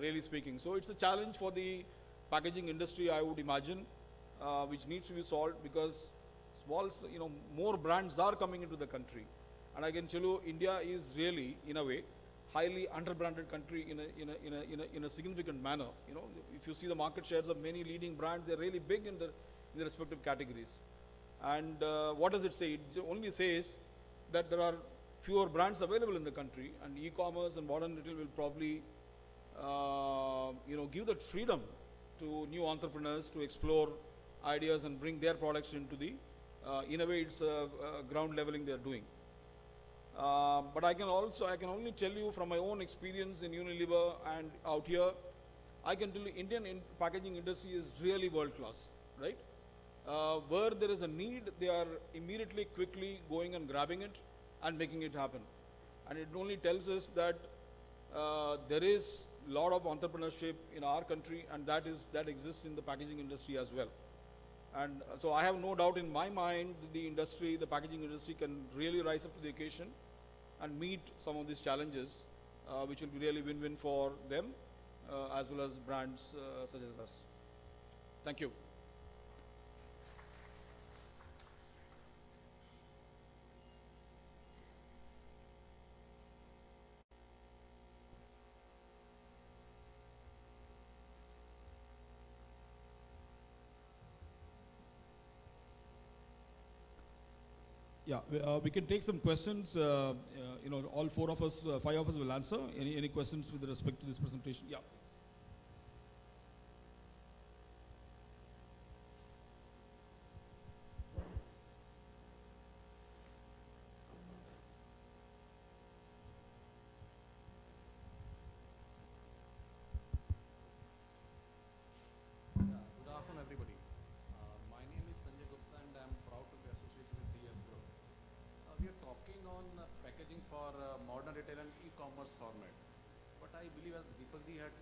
really speaking. So it's a challenge for the packaging industry, I would imagine, which needs to be solved, because more brands are coming into the country. And I can tell you, India is really, in a way, highly under-branded country in a significant manner. You know, if you see the market shares of many leading brands, they're really big in the respective categories. And what does it say? It only says that there are fewer brands available in the country, and e-commerce and modern retail will probably, give that freedom to new entrepreneurs to explore ideas and bring their products into the innovates ground leveling they're doing. But I can only tell you from my own experience in Unilever and out here, I can tell you Indian packaging industry is really world class, right? Where there is a need, they are immediately, quickly going and grabbing it and making it happen. And it only tells us that there is a lot of entrepreneurship in our country, and that exists in the packaging industry as well. And so I have no doubt in my mind the packaging industry can really rise up to the occasion and meet some of these challenges, which will be really win-win for them as well as brands such as us. Thank you. Yeah, we can take some questions. All four of us, five of us will answer. Any questions with respect to this presentation? Yeah. Good afternoon, everybody. My name is Sanjay Gupta, and I'm proud to be associated with DS Group. We are talking on packaging for modern retail and e-commerce format. But I believe, as Deepak ji had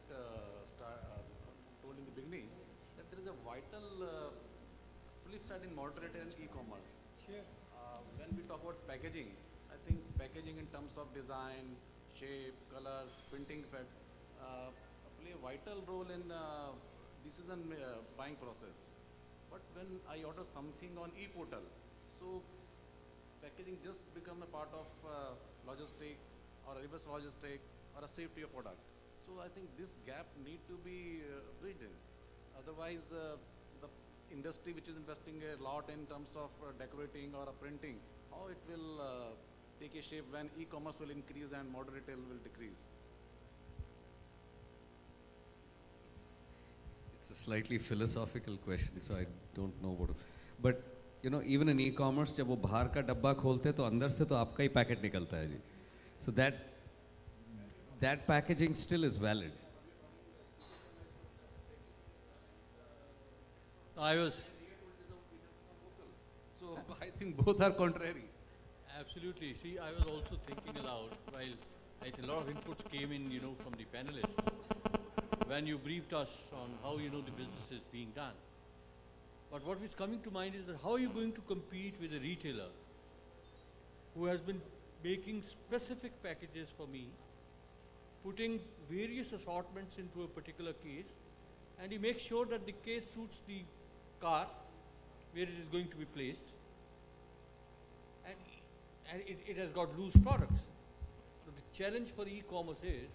told in the beginning, that there is a vital flip side in modern retail and e-commerce. Sure. When we talk about packaging, I think packaging in terms of design, shape, colors, printing effects play a vital role in decision buying process. But when I order something on e-portal, so packaging just become a part of logistic or a reverse logistic or a safety of product. So I think this gap need to be bridged in. Otherwise, the industry which is investing a lot in terms of decorating or printing, how it will take a shape when e-commerce will increase and modern retail will decrease. It's a slightly philosophical question, so I don't know what. But even in e-commerce, जब वो बाहर का डब्बा खोलते हैं तो अंदर से तो आपका ही पैकेट निकलता है जी. So that packaging still is valid. So I think both are contrary. Absolutely. See, I was also thinking aloud while I think a lot of inputs came in, from the panelists when you briefed us on how, the business is being done. But what is coming to mind is that how are you going to compete with a retailer who has been making specific packages for me, putting various assortments into a particular case, and he makes sure that the case suits the car where it is going to be placed, and it has got loose products. So the challenge for e-commerce is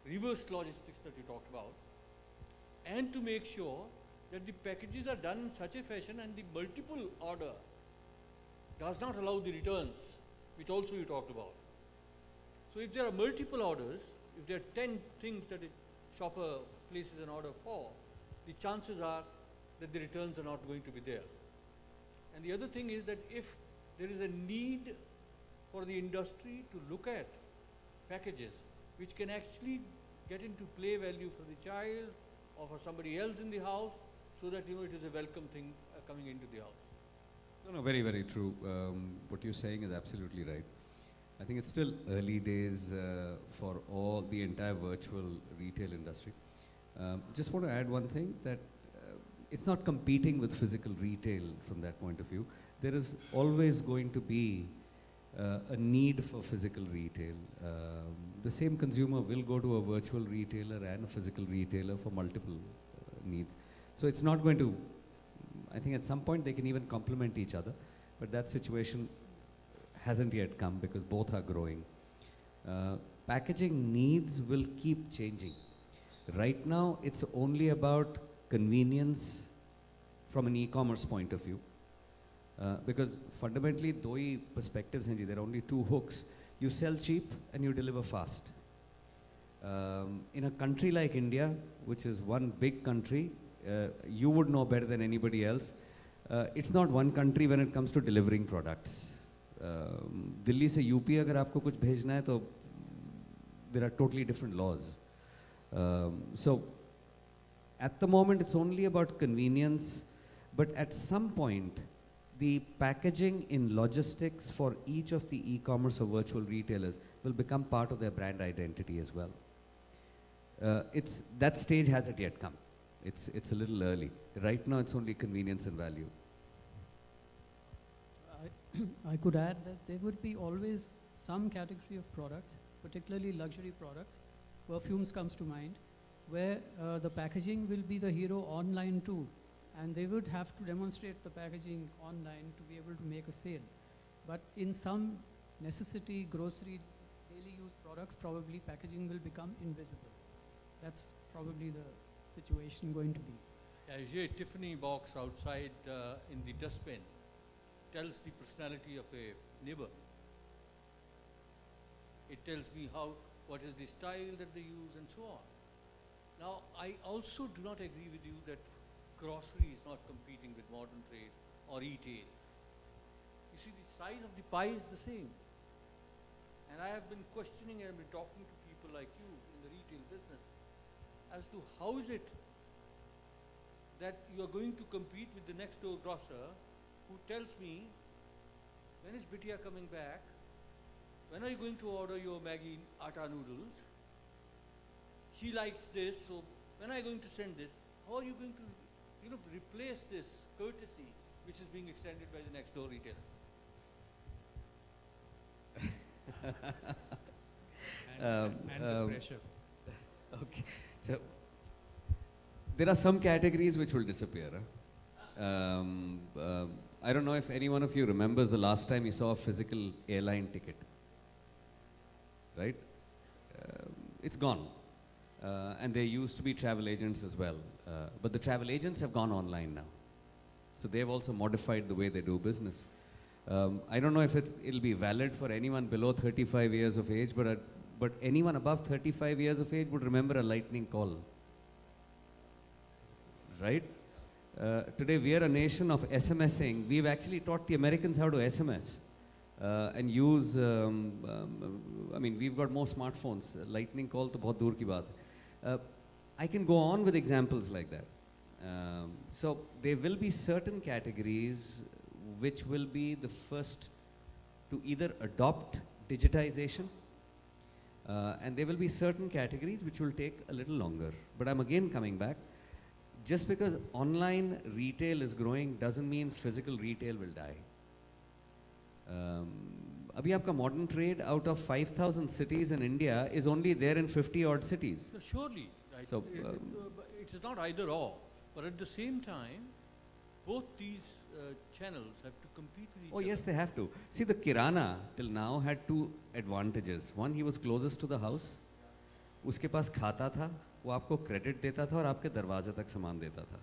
reverse logistics that you talked about, and to make sure that the packages are done in such a fashion and the multiple order does not allow the returns, which also you talked about. So if there are multiple orders, if there are 10 things that a shopper places an order for, the chances are that the returns are not going to be there. And the other thing is that if there is a need for the industry to look at packages which can actually get into play value for the child or for somebody else in the house, so that it is a welcome thing coming into the house. No, very, very true. What you're saying is absolutely right. I think it's still early days for the entire virtual retail industry. Just want to add one thing, that it's not competing with physical retail from that point of view. There is always going to be a need for physical retail. The same consumer will go to a virtual retailer and a physical retailer for multiple needs. So it's not going to, I think at some point they can even complement each other, but that situation hasn't yet come because both are growing. packaging needs will keep changing. Right now, it's only about convenience from an e-commerce point of view. Because fundamentally, दो ही perspectives हैं जी, there are only two hooks. You sell cheap and you deliver fast. In a country like India, which is one big country, you would know better than anybody else, it's not one country when it comes to delivering products. Delhi से UP अगर आपको कुछ भेजना है तो there are totally different laws. So at the moment it's only about convenience, but at some point the packaging in logistics for each of the e-commerce or virtual retailers will become part of their brand identity as well. That stage hasn't yet come. It's a little early. Right now it's only convenience and value. I could add that there would be always some category of products, particularly luxury products, perfumes comes to mind, where the packaging will be the hero online too. And they would have to demonstrate the packaging online to be able to make a sale. But in some necessity, grocery, daily use products, probably packaging will become invisible. That's probably the situation going to be. I see a Tiffany box outside in the dustbin tells the personality of a neighbor. It tells me what is the style that they use and so on. Now, I also do not agree with you that grocery is not competing with modern trade or retail. You see, the size of the pie is the same. And I have been questioning and been talking to people like you in the retail business as to how is it that you are going to compete with the next door grocer who tells me, when is Bitya coming back? When are you going to order your Maggi atta noodles? She likes this, so when are you going to send this? How are you going to replace this courtesy which is being extended by the next door retailer? and the pressure. Okay, so there are some categories which will disappear. I don't know if any one of you remembers the last time you saw a physical airline ticket, right? It's gone. And there used to be travel agents as well. But the travel agents have gone online now. So they've also modified the way they do business. I don't know if it'll be valid for anyone below 35 years of age, but anyone above 35 years of age would remember a lightning call, right? Today we are a nation of SMSing. We've actually taught the Americans how to SMS and use, I mean, we've got more smartphones. Lightning call to bahut dur ki baat hai. I can go on with examples like that. So there will be certain categories which will be the first to either adopt digitization and there will be certain categories which will take a little longer. But I'm again coming back. Just because online retail is growing doesn't mean physical retail will die. Abhi aapka modern trade out of 5,000 cities in India is only there in 50 odd cities. So surely, right? So, it is not either or, but at the same time, both these channels have to compete with each other. Oh yes, they have to. See, the Kirana till now had two advantages. One, he was closest to the house. उसके पास खाता था, वो आपको credit देता था और आपके दरवाजे तक सामान देता था,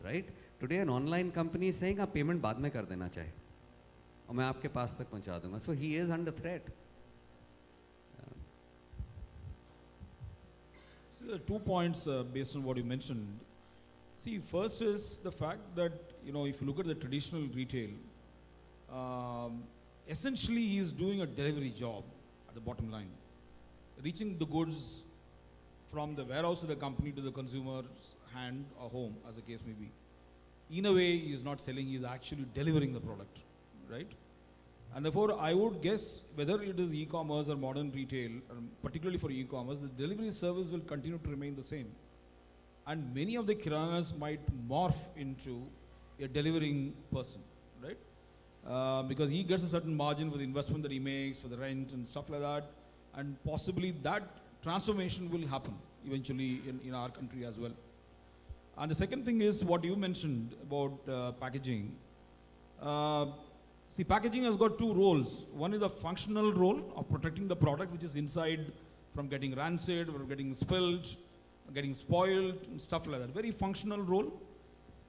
right? Today an online company is saying आप payment बाद में कर देना चाहे, और मैं आपके पास तक पहुंचा दूंगा. So he is under threat. So there are 2 points based on what you mentioned. See, first is the fact that, if you look at the traditional retail, essentially he is doing a delivery job at the bottom line, reaching the goods from the warehouse of the company to the consumer's hand or home, as the case may be. In a way, he is not selling, he is actually delivering the product, right? And therefore, I would guess whether it is e-commerce or modern retail, particularly for e-commerce, the delivery service will continue to remain the same. And many of the kiranas might morph into a delivering person, right? Because he gets a certain margin for the investment that he makes, for the rent and stuff like that. And possibly that transformation will happen eventually in our country as well. And the second thing is what you mentioned about packaging. See, packaging has got two roles. One is the functional role of protecting the product which is inside from getting rancid, from getting spilled, getting spoiled, and stuff like that. Very functional role.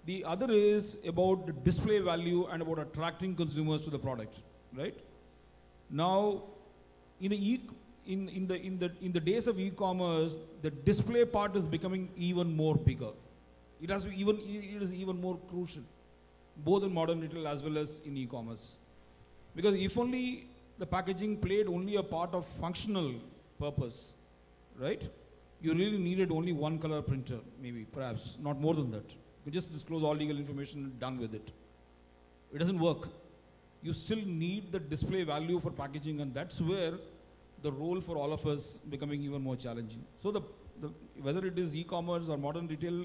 The other is about the display value and about attracting consumers to the product, right? Now, in the days of e-commerce, the display part is becoming even more bigger. It is even more crucial, both in modern retail as well as in e-commerce. Because if only the packaging played only a part of functional purpose, right? You really needed only one color printer, maybe, perhaps, not more than that. You just disclose all legal information and done with it. It doesn't work. You still need the display value for packaging, and that's where the role for all of us becoming even more challenging. So whether it is e-commerce or modern retail,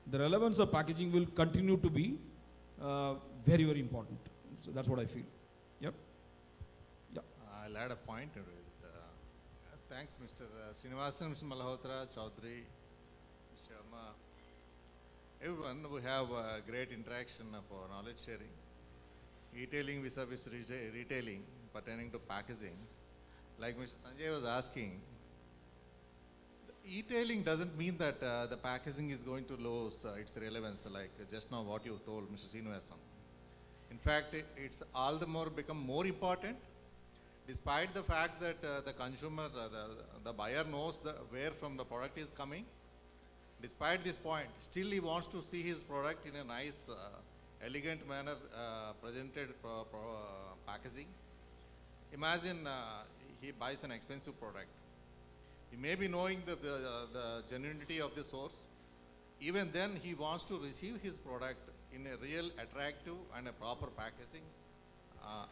the relevance of packaging will continue to be very, very important. So that's what I feel. Yep. Yeah. I'll add a point to it. Thanks, Mr. Srinivasan, Mr. Malhotra, Chaudhuri, Sharma. Everyone, we have a great interaction for knowledge sharing. E-tailing vis-a-vis retailing pertaining to packaging. Like Mr. Sanjay was asking, e-tailing doesn't mean that the packaging is going to lose its relevance, like just now what you told, Mr. Srinivasan. In fact, it's all the more become more important, despite the fact that the consumer, the buyer knows where from the product is coming. Despite this point, still he wants to see his product in a nice, elegant manner, presented packaging. Imagine he buys an expensive product. He may be knowing the genuinity of the source. Even then, he wants to receive his product in a real, attractive and a proper packaging,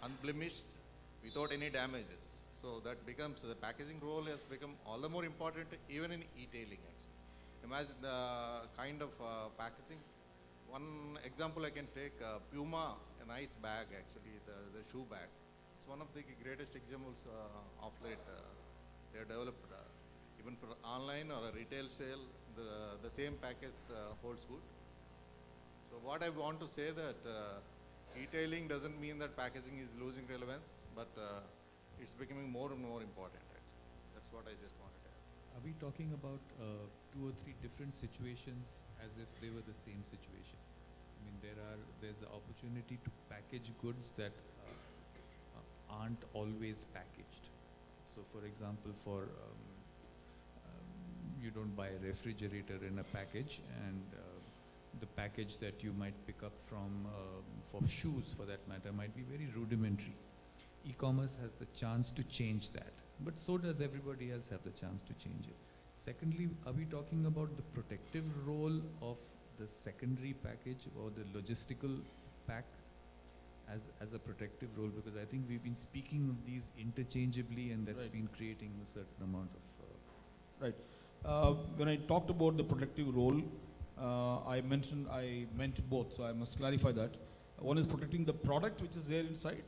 unblemished, without any damages. So that becomes, the packaging role has become all the more important even in e-tailing. Imagine the kind of packaging. One example I can take, Puma, a nice bag actually, the shoe bag. It's one of the greatest examples of late. They are developed even for online or a retail sale, the same package holds good. So what I want to say that e-tailing doesn't mean that packaging is losing relevance, but it's becoming more and more important. Actually. That's what I just wanted to add. Are we talking about 2 or 3 different situations as if they were the same situation? I mean, there's the opportunity to package goods that aren't always packaged. So, for example, you don't buy a refrigerator in a package, and the package that you might pick up from for shoes, for that matter, might be very rudimentary. E-commerce has the chance to change that, but so does everybody else have the chance to change it. Secondly, are we talking about the protective role of the secondary package or the logistical pack as a protective role? Because I think we've been speaking of these interchangeably, and that's been creating a certain amount of... Right. When I talked about the protective role, I meant both, so I must clarify that. One is protecting the product which is there inside,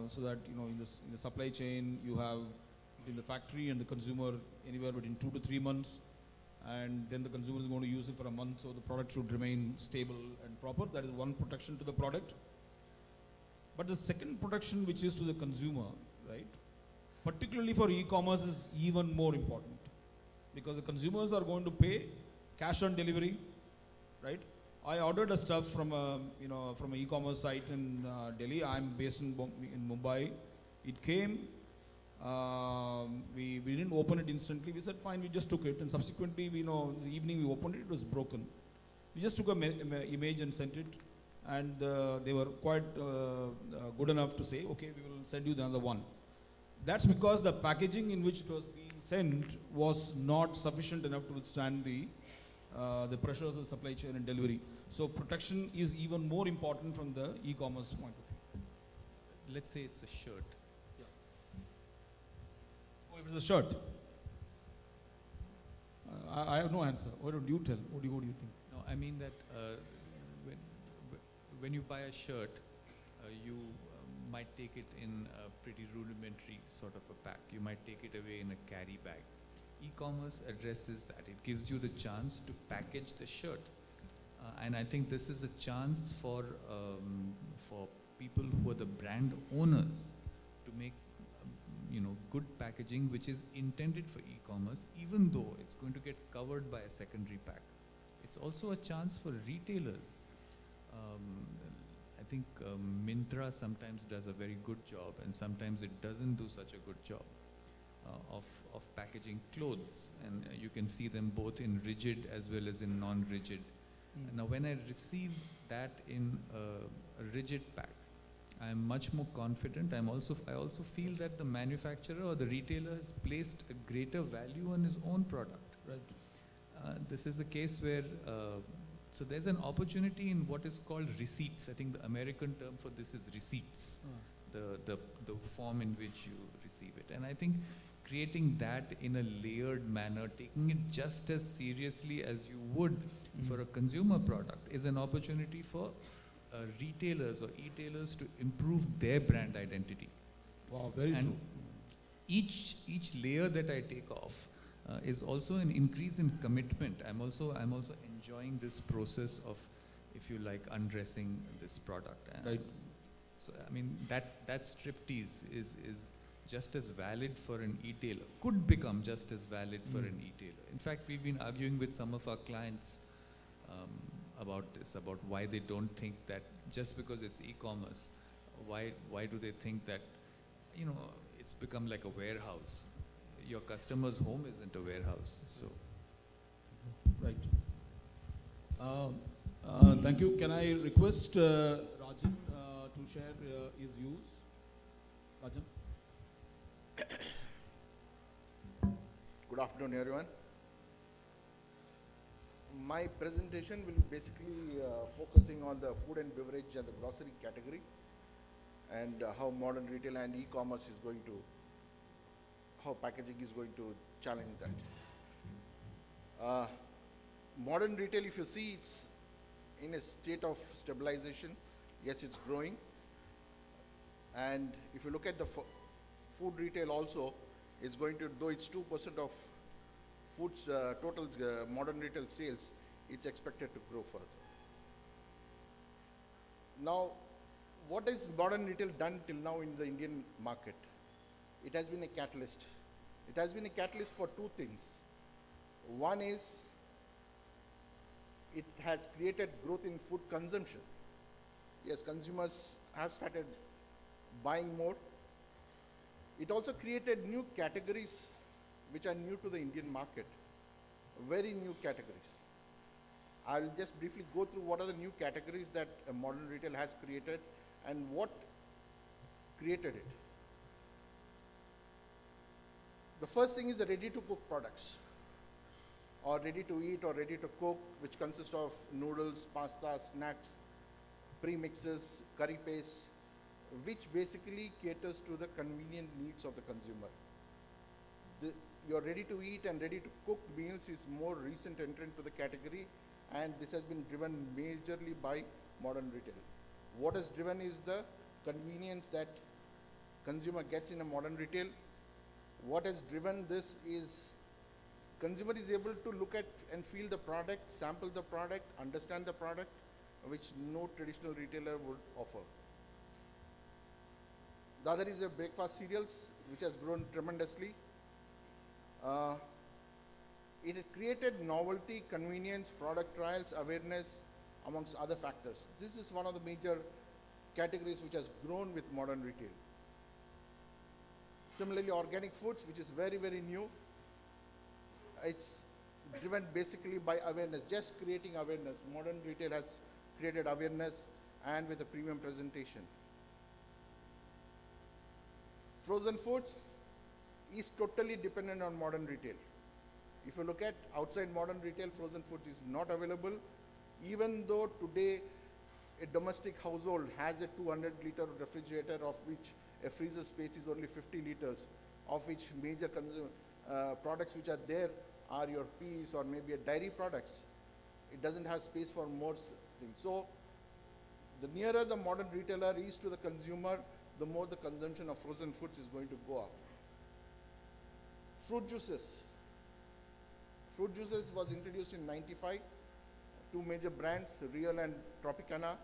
so that in the supply chain you have in the factory and the consumer anywhere between 2 to 3 months, and then the consumer is going to use it for a month, so the product should remain stable and proper. That is one protection to the product. But the second protection, which is to the consumer, right, particularly for e-commerce, is even more important, because the consumers are going to pay cash on delivery, right? I ordered a stuff from a from an e-commerce site in Delhi. I'm based in Mumbai. It came. We didn't open it instantly. We said fine. We just took it, and subsequently, the evening we opened it. It was broken. We just took an image and sent it, and they were quite good enough to say, okay, we will send you the other one. That's because the packaging in which it was being sent was not sufficient enough to withstand the pressures of the supply chain and delivery. So protection is even more important from the e-commerce point of view. Let's say it's a shirt. Yeah. Oh, if it's a shirt, I have no answer. What do you tell? What do you think? No, I mean that when you buy a shirt, you might take it in a pretty rudimentary sort of a pack. You might take it away in a carry bag. E-commerce addresses that. It gives you the chance to package the shirt. And I think this is a chance for people who are the brand owners to make, good packaging which is intended for e-commerce, even though it's going to get covered by a secondary pack. It's also a chance for retailers. I think Myntra sometimes does a very good job, and sometimes it doesn't do such a good job of packaging clothes, and you can see them both in rigid as well as in non-rigid. Now when I receive that in a rigid pack, I am much more confident. I also feel that the manufacturer or the retailer has placed a greater value on his own product. Right. This is a case where, so there's an opportunity in what is called receipts. I think the American term for this is receipts, the form in which you receive it. And I think creating that in a layered manner, taking it just as seriously as you would for a consumer product, is an opportunity for retailers or e-tailers to improve their brand identity. Wow, very and true. Each layer that I take off is also an increase in commitment. I'm also enjoying this process of, if you like, undressing this product. Right. So I mean that striptease is just as valid for an e-tailer, could become just as valid for an e-tailer. In fact, we've been arguing with some of our clients about this, about why they don't think that just because it's e-commerce, why do they think that, it's become like a warehouse. Your customer's home isn't a warehouse, so. Right. Thank you. Can I request Rajan to share his views? Rajan? Good afternoon, everyone. My presentation will basically focusing on the food and beverage and the grocery category, and how modern retail and e-commerce is going to, how packaging is going to challenge that. Modern retail, if you see, it's in a state of stabilization. Yes, it's growing. And if you look at the food retail also, it's going to, though it's 2% of food's total modern retail sales, it's expected to grow further. Now, what has modern retail done till now in the Indian market? It has been a catalyst. It has been a catalyst for two things. One is, it has created growth in food consumption. Yes, consumers have started buying more. It also created new categories which are new to the Indian market, very new categories. I'll just briefly go through what are the new categories that modern retail has created and what created it. The first thing is the ready-to-cook products, or ready-to-eat or ready-to-cook, which consist of noodles, pasta, snacks, premixes, curry paste, which basically caters to the convenient needs of the consumer. Your ready-to-eat and ready-to-cook meals is more recent entrant to the category, and this has been driven majorly by modern retail. What is driven is the convenience that consumer gets in a modern retail. What has driven this is consumer is able to look at and feel the product, sample the product, understand the product, which no traditional retailer would offer. The other is the breakfast cereals, which has grown tremendously. It created novelty, convenience, product trials, awareness, amongst other factors. This is one of the major categories which has grown with modern retail. Similarly, organic foods, which is very, very new. It's driven basically by awareness, just creating awareness. Modern retail has created awareness and with a premium presentation. Frozen foods is totally dependent on modern retail. If you look at outside modern retail, frozen foods is not available. Even though today a domestic household has a 200-liter refrigerator, of which a freezer space is only 50 liters, of which major products which are there are your peas or maybe a dairy products. It doesn't have space for more things. So the nearer the modern retailer is to the consumer, the more the consumption of frozen foods is going to go up. Fruit juices. Fruit juices was introduced in '95. Two major brands, Real and Tropicana.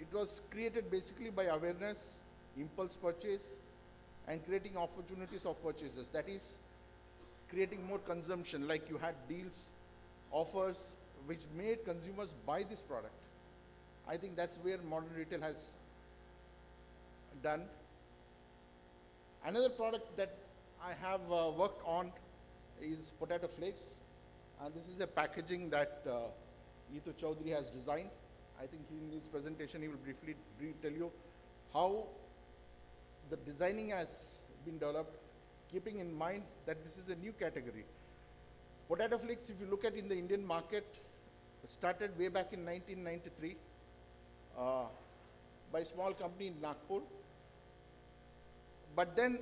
It was created basically by awareness, impulse purchase, and creating opportunities of purchases. That is, creating more consumption, like you had deals, offers, which made consumers buy this product. I think that's where modern retail has done. Another product that I have worked on is potato flakes. And this is a packaging that Chaudhuri has designed. I think in his presentation he will briefly tell you how the designing has been developed, keeping in mind that this is a new category. Potato flakes, if you look at in the Indian market, started way back in 1993 by a small company in Nagpur. But then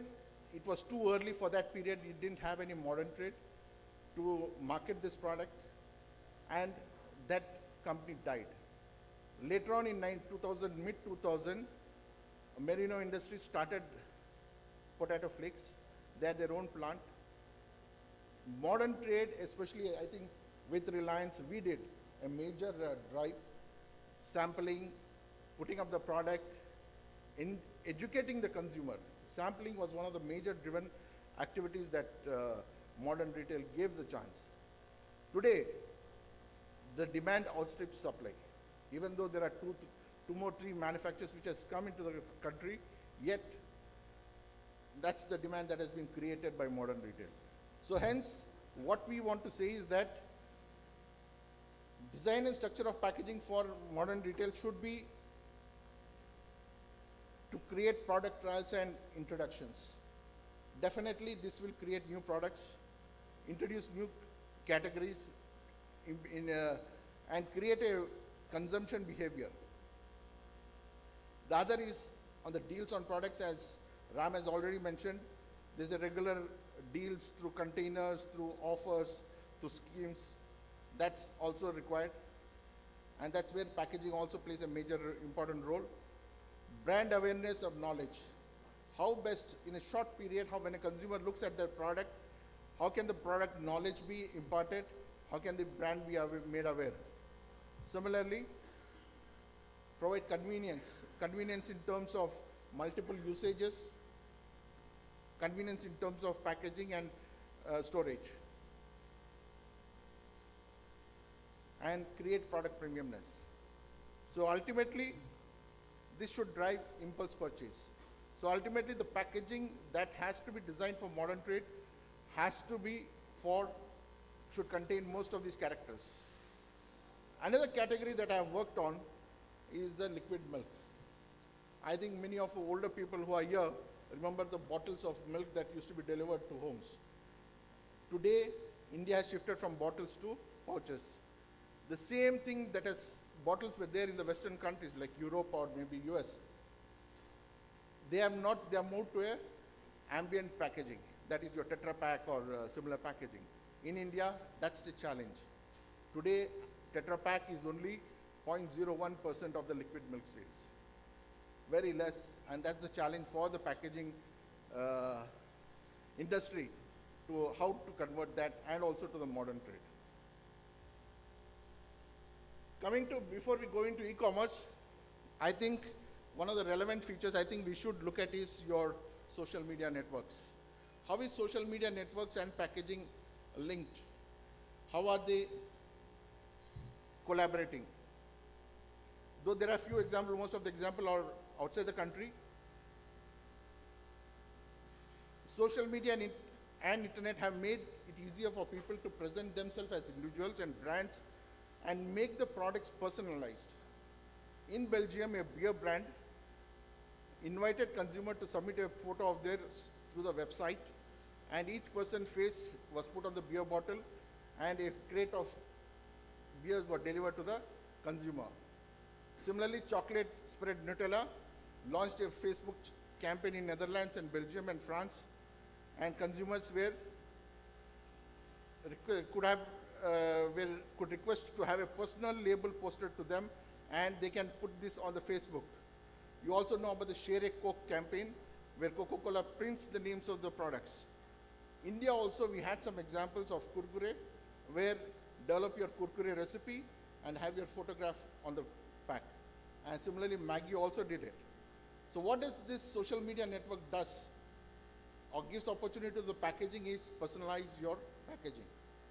it was too early for that period. It didn't have any modern trade to market this product, and that company died. Later on in mid-2000, Merino Industries started potato flakes. They had their own plant. Modern trade, especially I think with Reliance, we did a major drive, sampling, putting up the product, in educating the consumer. Sampling was one of the major driven activities that modern retail gave the chance. Today, the demand outstrips supply. Even though there are three manufacturers which has come into the country, yet that's the demand that has been created by modern retail. So hence, what we want to say is that design and structure of packaging for modern retail should be to create product trials and introductions. Definitely this will create new products, introduce new categories and create a consumption behavior. The other is on the deals on products, as Ram has already mentioned. There's a regular deals through containers, through offers, through schemes. That's also required. And that's where packaging also plays a major important role. Brand awareness of knowledge. How best in a short period, how when a consumer looks at the product, how can the product knowledge be imparted? How can the brand be made aware? Similarly, provide convenience. Convenience in terms of multiple usages, convenience in terms of packaging and storage, and create product premiumness. So ultimately, this should drive impulse purchase. So ultimately, the packaging that has to be designed for modern trade has to be should contain most of these characters. Another category that I have worked on is the liquid milk. I think many of the older people who are here remember the bottles of milk that used to be delivered to homes. Today, India has shifted from bottles to pouches. The same thing that as bottles were there in the Western countries like Europe or maybe US. They have moved to a ambient packaging. That is your Tetra Pak or similar packaging. In India, that's the challenge. Today, Tetra Pak is only 0.01% of the liquid milk sales. Very less, and that's the challenge for the packaging industry to how to convert that and also to the modern trade. Before we go into e-commerce, I think one of the relevant features I think we should look at is your social media networks. How is social media networks and packaging linked? How are they collaborating? Though there are few examples, most of the examples are outside the country. Social media and internet have made it easier for people to present themselves as individuals and brands and make the products personalized. In Belgium, a beer brand invited consumer to submit a photo of theirs through the website, and each person's face was put on the beer bottle, and a crate of beers were delivered to the consumer. Similarly, chocolate spread Nutella launched a Facebook campaign in Netherlands and Belgium and France, and consumers could request to have a personal label posted to them, and they can put this on the Facebook. You also know about the Share a Coke campaign, where Coca-Cola prints the names of the products. India also, we had some examples of Kurkure, where develop your Kurkure recipe and have your photograph on the pack. And similarly, Maggi also did it. So what does this social media network does? or gives opportunity to the packaging is personalize your packaging.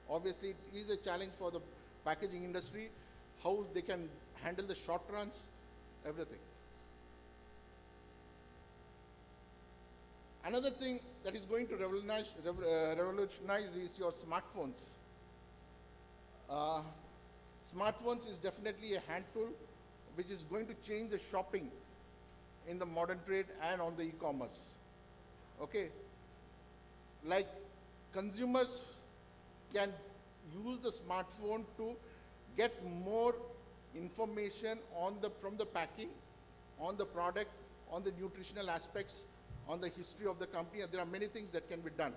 Obviously, it is a challenge for the packaging industry, how they can handle the short runs, everything. Another thing that is going to revolutionize is your smartphones. Smartphones is definitely a hand tool which is going to change the shopping in the modern trade and on the e-commerce. Okay, like consumers can use the smartphone to get more information on from the packing, on the product, on the nutritional aspects, on the history of the company, and there are many things that can be done.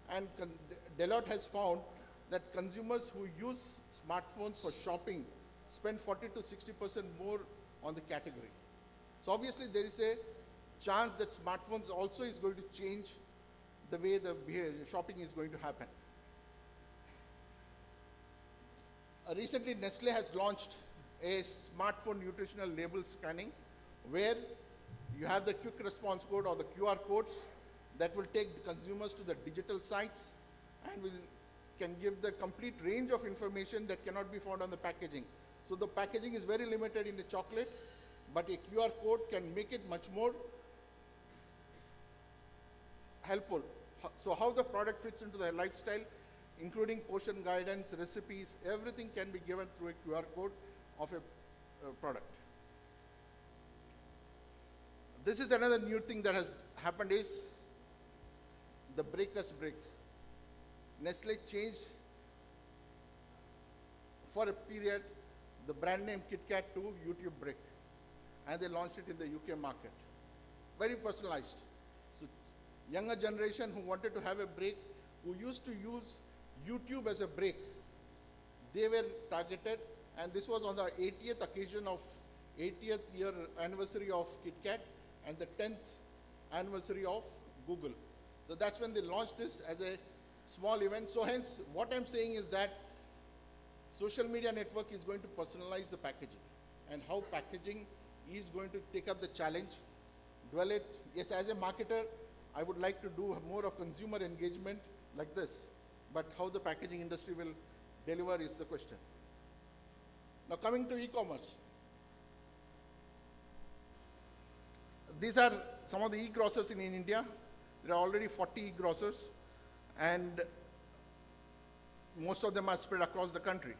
And Deloitte has found that consumers who use smartphones for shopping spend 40 to 60% more on the category. So obviously there is a chance that smartphones also is going to change the way the shopping is going to happen. Recently Nestle has launched a smartphone nutritional label scanning where you have the quick response code or the QR codes that will take the consumers to the digital sites and can give the complete range of information that cannot be found on the packaging. So the packaging is very limited in the chocolate, but a QR code can make it much more helpful. So how the product fits into their lifestyle, including portion guidance, recipes, everything can be given through a QR code of a product. This is another new thing that has happened is the breakers break. Nestle changed for a period the brand name KitKat to YouTube Brick, and they launched it in the UK market. Very personalized. So younger generation who wanted to have a break, who used to use YouTube as a break, they were targeted, and this was on the 80th occasion of 80th year anniversary of KitKat and the 10th anniversary of Google. So that's when they launched this as a small event. So hence, what I'm saying is that social media network is going to personalize the packaging, and how packaging is going to take up the challenge, dwell it. Yes, as a marketer, I would like to do more of consumer engagement like this, but how the packaging industry will deliver is the question. Now coming to e-commerce. These are some of the e-grocers in India. There are already 40 e-grocers, and most of them are spread across the country.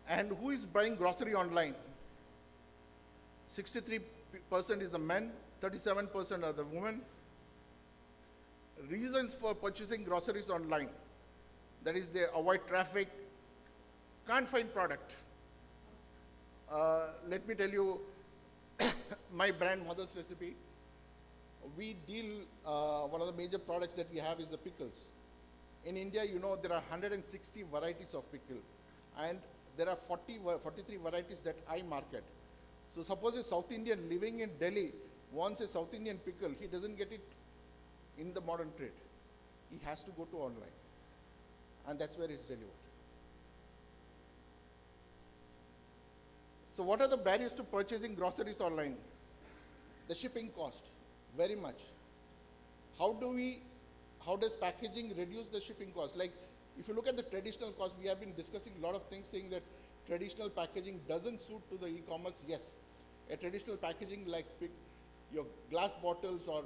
And who is buying grocery online? 63% is the men, 37% are the women. Reasons for purchasing groceries online: that is, they avoid traffic, can't find product. Let me tell you, my brand, Mother's Recipe, we deal, one of the major products that we have is the pickles. In India, you know, there are 160 varieties of pickle, and there are 43 varieties that I market. So suppose a South Indian living in Delhi wants a South Indian pickle, he doesn't get it in the modern trade. He has to go to online, and that's where it's delivered. So what are the barriers to purchasing groceries online? The shipping cost, very much. How does packaging reduce the shipping cost? Like, if you look at the traditional cost, we have been discussing a lot of things saying that traditional packaging doesn't suit to the e-commerce. Yes, a traditional packaging like your glass bottles or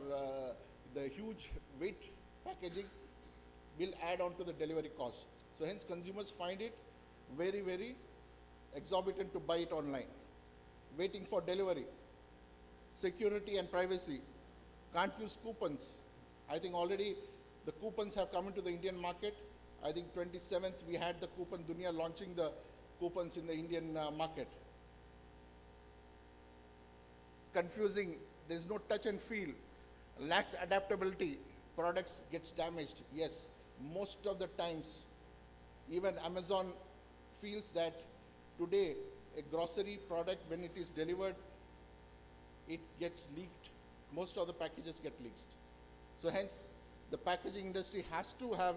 the huge weight packaging will add on to the delivery cost. So hence consumers find it very, very exorbitant to buy it online. Waiting for delivery, security and privacy, can't use coupons. I think already the coupons have come into the Indian market. I think 27th we had the Coupon Dunia launching the coupons in the Indian market. Confusing, there's no touch and feel, lacks adaptability, products gets damaged. Yes, most of the times, even Amazon feels that today a grocery product, when it is delivered, it gets leaked. Most of the packages get leaked. So hence, the packaging industry has to have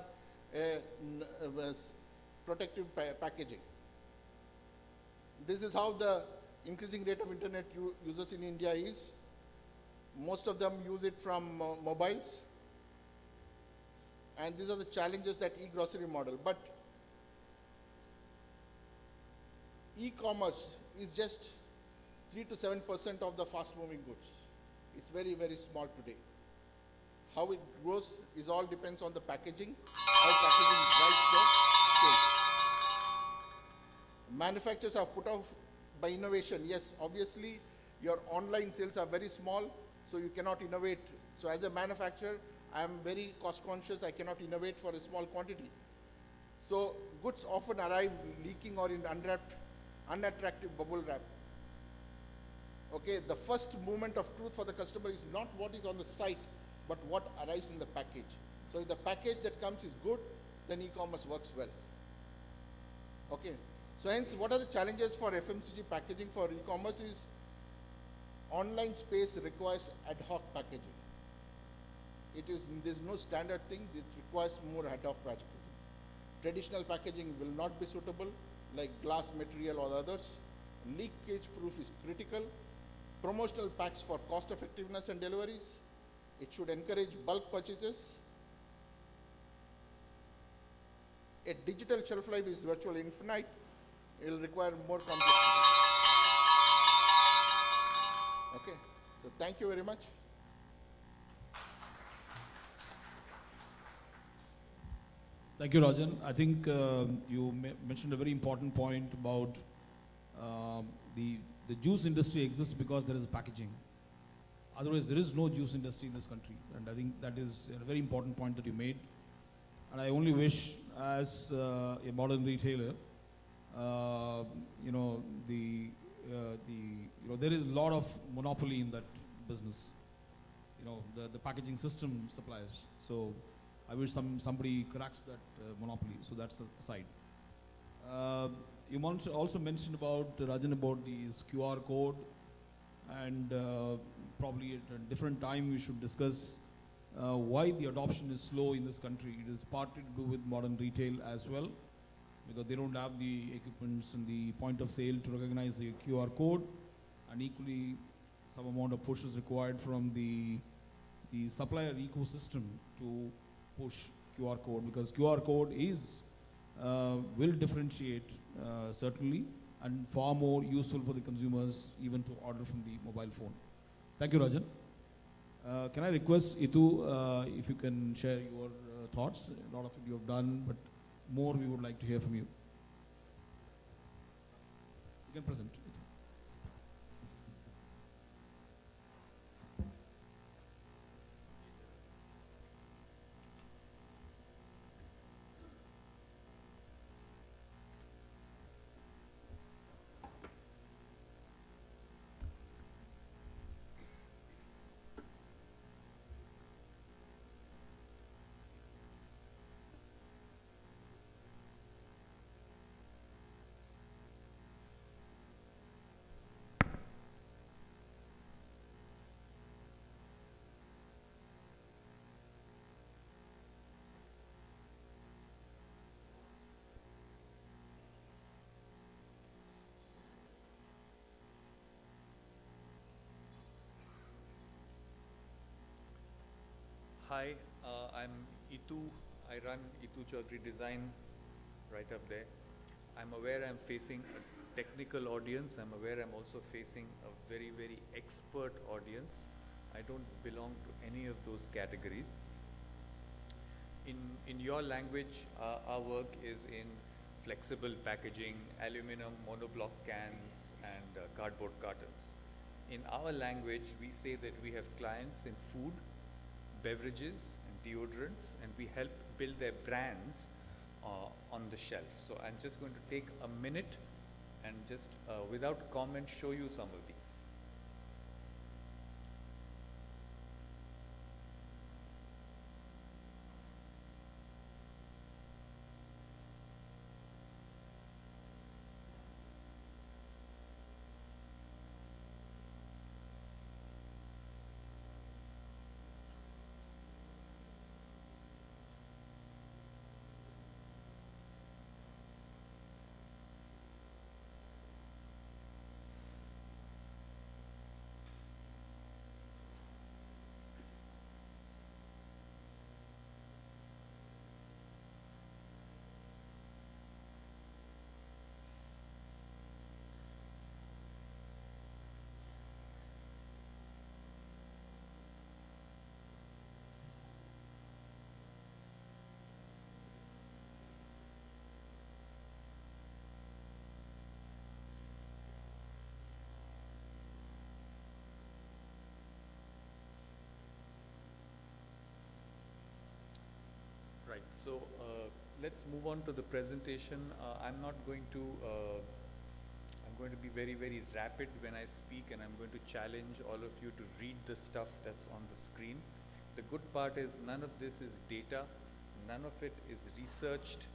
a protective packaging. This is how the increasing rate of internet users in India is. Most of them use it from mobiles. And these are the challenges that e-grocery model. But e-commerce is just 3 to 7% of the fast-moving goods. It's very, very small today. How it grows is all depends on the packaging, how packaging drives the sales. Manufacturers have put off by innovation. Yes, obviously, your online sales are very small, so you cannot innovate. So as a manufacturer, I am very cost conscious. I cannot innovate for a small quantity. So goods often arrive leaking or in unwrapped, unattractive bubble wrap. Okay, the first moment of truth for the customer is not what is on the site, but what arrives in the package. So if the package that comes is good, then e-commerce works well. Okay, so hence what are the challenges for FMCG packaging for e-commerce is online space requires ad hoc packaging. There's no standard thing, it requires more ad hoc packaging. Traditional packaging will not be suitable, like glass material or others. Leakage proof is critical. Promotional packs for cost effectiveness and deliveries. It should encourage bulk purchases. A digital shelf life is virtually infinite. It will require more complexity. Okay, so thank you very much. Thank you, Rajan. I think you mentioned a very important point about the juice industry exists because there is packaging. Otherwise, there is no juice industry in this country. And I think that is a very important point that you made. And I only wish, as a modern retailer, there is a lot of monopoly in that business. The packaging system suppliers. So I wish somebody cracks that monopoly. So that's aside. You also mentioned about, Rajan, about this QR code, and probably at a different time we should discuss why the adoption is slow in this country. It is partly to do with modern retail as well, because they don't have the equipments and the point of sale to recognize the QR code, and equally some amount of push is required from the supplier ecosystem to push QR code, because QR code is will differentiate certainly, and far more useful for the consumers even to order from the mobile phone. Thank you, Rajan. Can I request Itu if you can share your thoughts? A lot of it you have done, but more we would like to hear from you. You can present. Hi, I'm Itu. I run Itu Chaudhuri Design right up there. I'm aware I'm facing a technical audience. I'm aware I'm also facing a very, very expert audience. I don't belong to any of those categories. In your language, our work is in flexible packaging, aluminum monoblock cans, and cardboard cartons. In our language, we say that we have clients in food, beverages, and deodorants, and we help build their brands on the shelf. So I'm just going to take a minute and just without comment show you some of these. So let's move on to the presentation. I'm not going to, I'm going to be very, very rapid when I speak, and I'm going to challenge all of you to read the stuff that's on the screen. The good part is none of this is data, none of it is researched.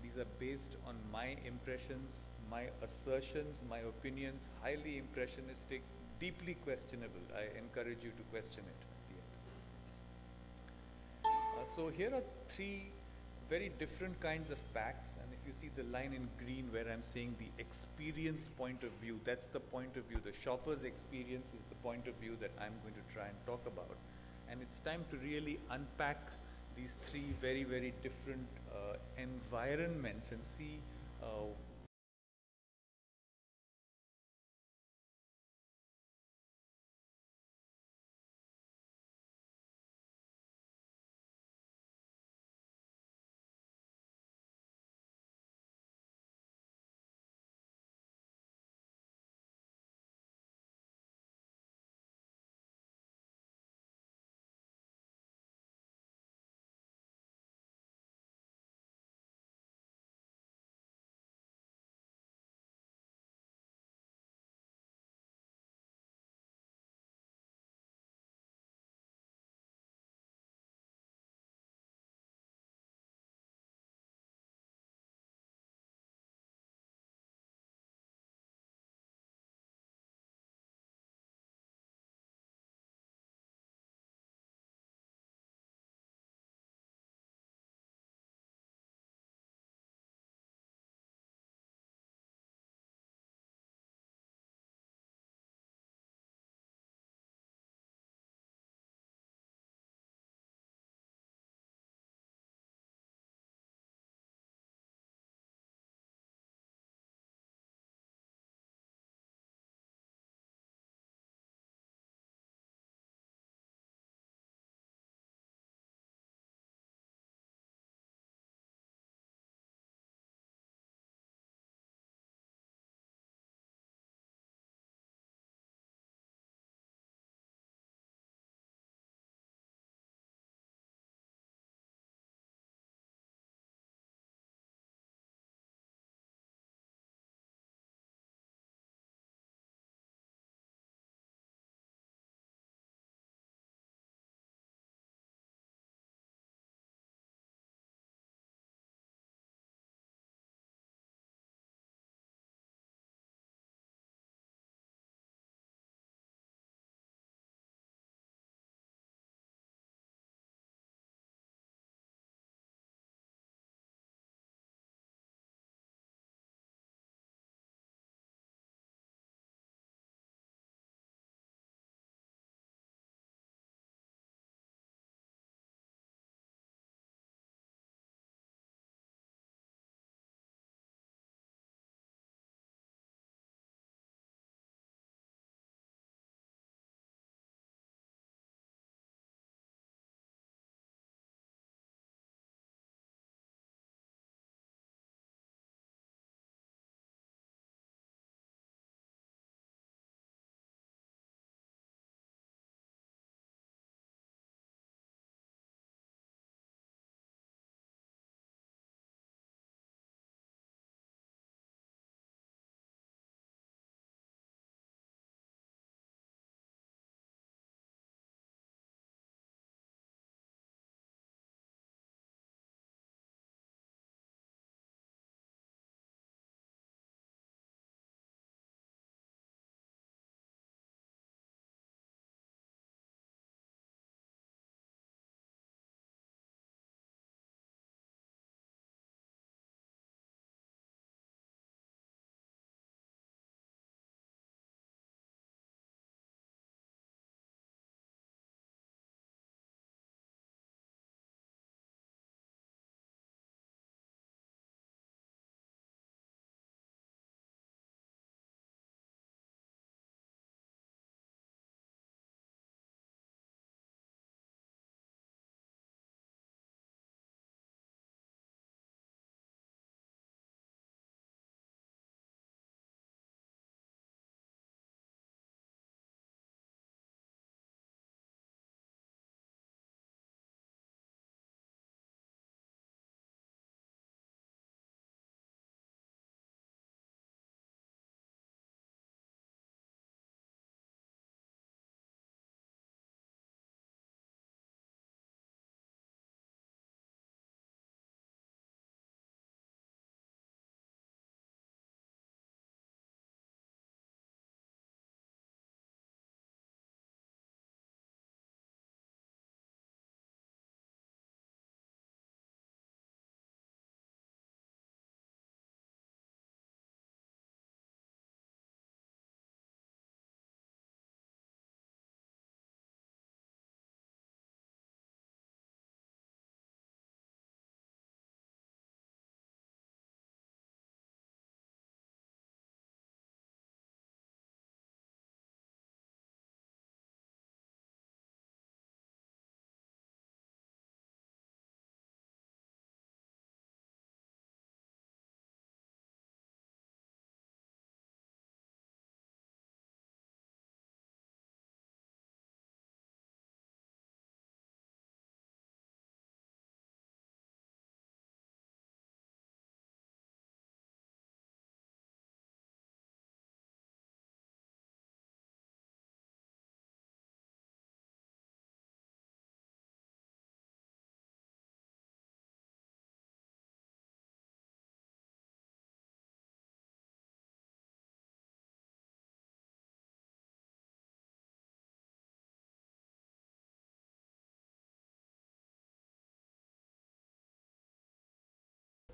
These are based on my impressions, my assertions, my opinions, highly impressionistic, deeply questionable. I encourage you to question it at the end. So here are three very different kinds of packs, and if you see the line in green where I'm saying the experience point of view, that's the point of view. The shopper's experience is the point of view that I'm going to try and talk about. And it's time to really unpack these three very, very different environments and see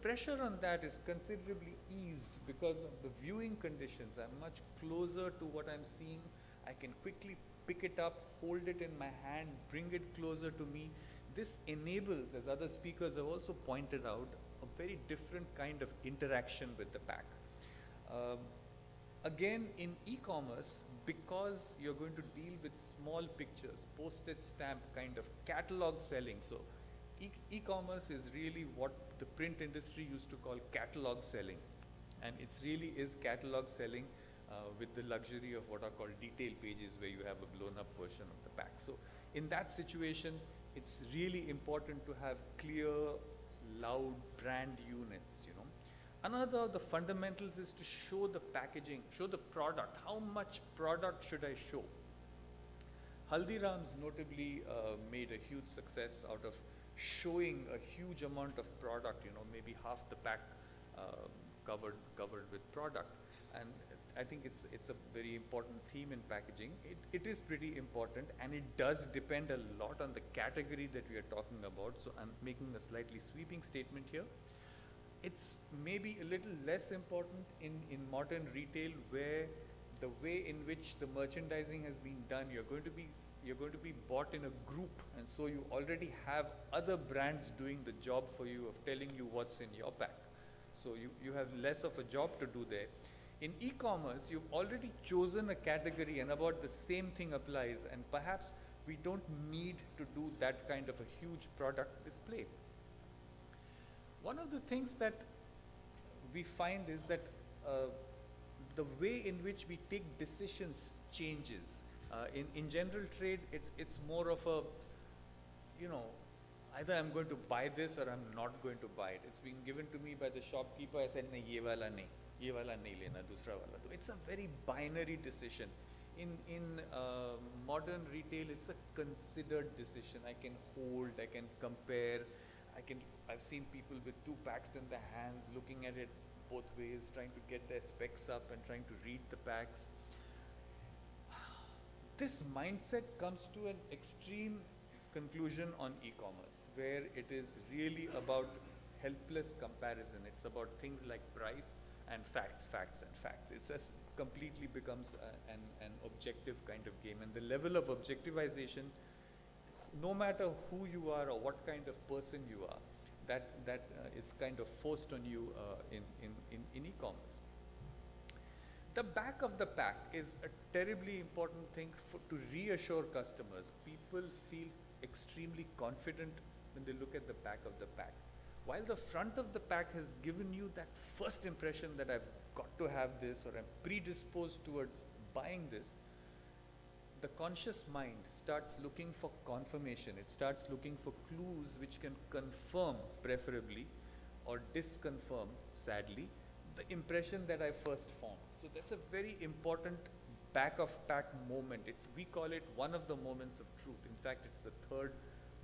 pressure on that is considerably eased because of the viewing conditions. I'm much closer to what I'm seeing. I can quickly pick it up, hold it in my hand, bring it closer to me. This enables, as other speakers have also pointed out, a very different kind of interaction with the pack. Again, in e-commerce, because you're going to deal with small pictures, postage stamp kind of catalog selling. So e-commerce is really what the print industry used to call catalog selling. And it really is catalog selling with the luxury of what are called detail pages, where you have a blown up version of the pack. So in that situation, it's really important to have clear, loud brand units, you know. Another of the fundamentals is to show the packaging, show the product. How much product should I show? Haldiram's notably made a huge success out of showing a huge amount of product, you know, maybe half the pack covered with product. And I think it's a very important theme in packaging. It is pretty important, and it does depend a lot on the category that we are talking about. So I'm making a slightly sweeping statement here. It's maybe a little less important in modern retail, where the way in which the merchandising has been done, you're going to be bought in a group, and so you already have other brands doing the job for you of telling you what's in your pack. So you have less of a job to do there. In e-commerce, you've already chosen a category, and about the same thing applies, and perhaps we don't need to do that kind of a huge product display. One of the things that we find is that the way in which we take decisions changes. In general trade, it's more of a, you know, either I'm going to buy this or I'm not going to buy it. It's being given to me by the shopkeeper. I said, nahi, ye wala nahi lena, dusra wala. So it's a very binary decision. In modern retail, it's a considered decision. I can hold, I can compare, I've seen people with 2 packs in their hands, looking at it both ways, trying to get their specs up and trying to read the packs. This mindset comes to an extreme conclusion on e-commerce, where it is really about helpless comparison. It's about things like price and facts. It just completely becomes an objective kind of game. And the level of objectivization, no matter who you are or what kind of person you are, that is kind of forced on you in e-commerce. The back of the pack is a terribly important thing to reassure customers. People feel extremely confident when they look at the back of the pack. While the front of the pack has given you that first impression that I've got to have this, or I'm predisposed towards buying this, the conscious mind starts looking for confirmation. It starts looking for clues which can confirm, preferably, or disconfirm, sadly, the impression that I first formed. So that's a very important back of pack moment. We call it one of the moments of truth. In fact, it's the 3rd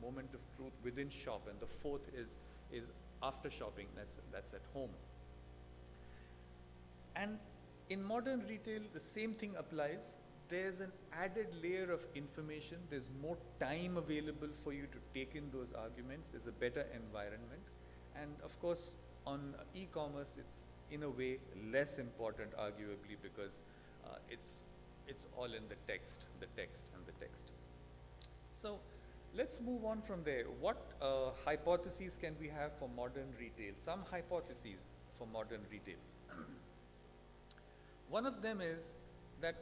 moment of truth within shop, and the 4th is after shopping. That's at home. And in modern retail, the same thing applies. There's an added layer of information. There's more time available for you to take in those arguments. There's a better environment. And of course, on e-commerce, it's in a way less important, arguably, because it's all in the text. So let's move on from there. What hypotheses can we have for modern retail? Some hypotheses for modern retail. One of them is that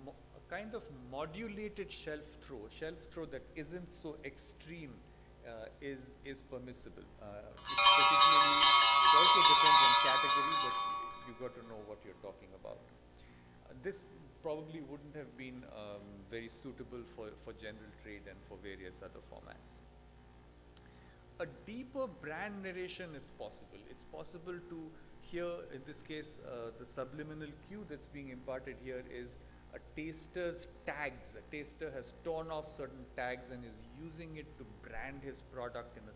a kind of modulated shelf throw that isn't so extreme is permissible. It also depends on category, but you got to know what you're talking about. This probably wouldn't have been very suitable for general trade and for various other formats. A deeper brand narration is possible. It's possible to hear, in this case, the subliminal cue that's being imparted here is a taster's tags. A taster has torn off certain tags and is using it to brand his product in a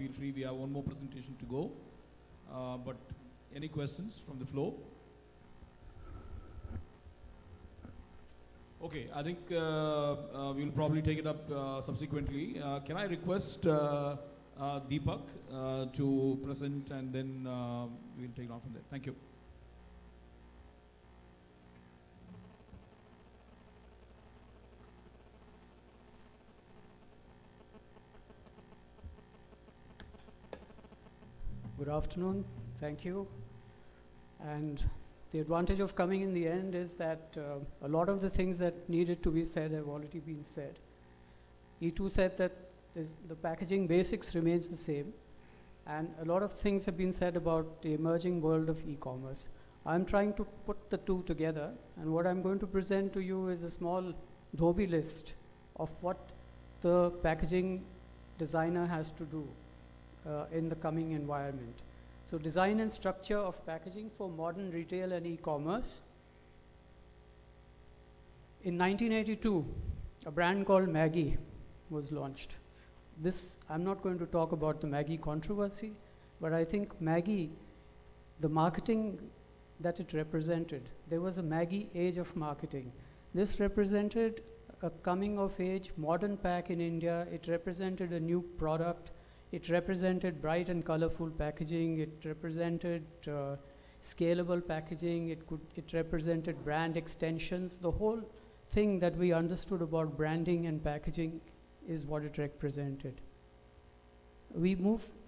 feel free. We have one more presentation to go. But any questions from the floor? Okay, I think we'll probably take it up subsequently. Can I request Deepak to present, and then we'll take it on from there. Thank you. Good afternoon. Thank you. And the advantage of coming in the end is that a lot of the things that needed to be said have already been said. E2 said that the packaging basics remains the same, and a lot of things have been said about the emerging world of e-commerce. I'm trying to put the two together, and what I'm going to present to you is a small Dhobi list of what the packaging designer has to do in the coming environment. So design and structure of packaging for modern retail and e-commerce. In 1982, a brand called Maggi was launched. I'm not going to talk about the Maggi controversy, but I think Maggi, the marketing that it represented, there was a Maggi age of marketing. This represented a coming of age modern pack in India. It represented a new product. It represented bright and colorful packaging. It represented scalable packaging. It represented brand extensions. The whole thing that we understood about branding and packaging is what it represented. We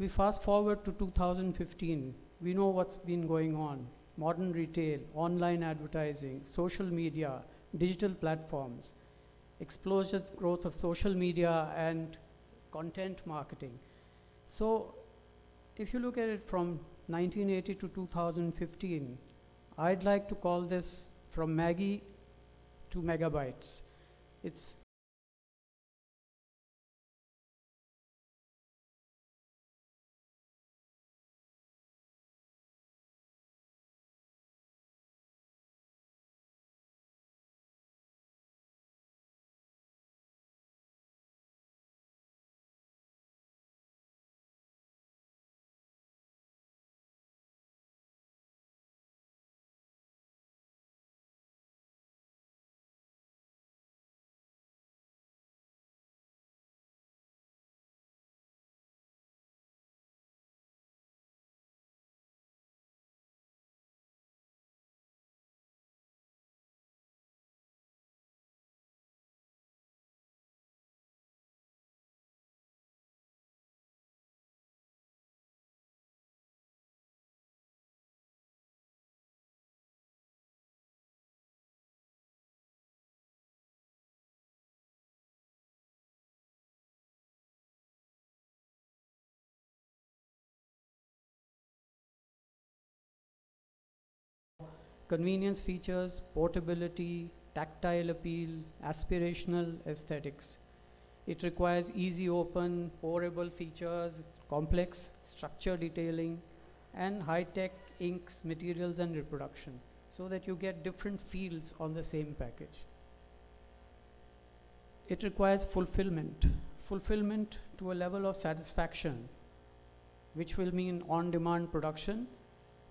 fast forward to 2015. We know what's been going on. Modern retail, online advertising, social media, digital platforms, explosive growth of social media and content marketing. So if you look at it from 1980 to 2015, I'd like to call this from Maggi to megabytes. It's convenience features, portability, tactile appeal, aspirational aesthetics. It requires easy open, pourable features, complex structure detailing, and high-tech inks, materials, and reproduction, so that you get different feels on the same package. It requires fulfillment to a level of satisfaction, which will mean on-demand production,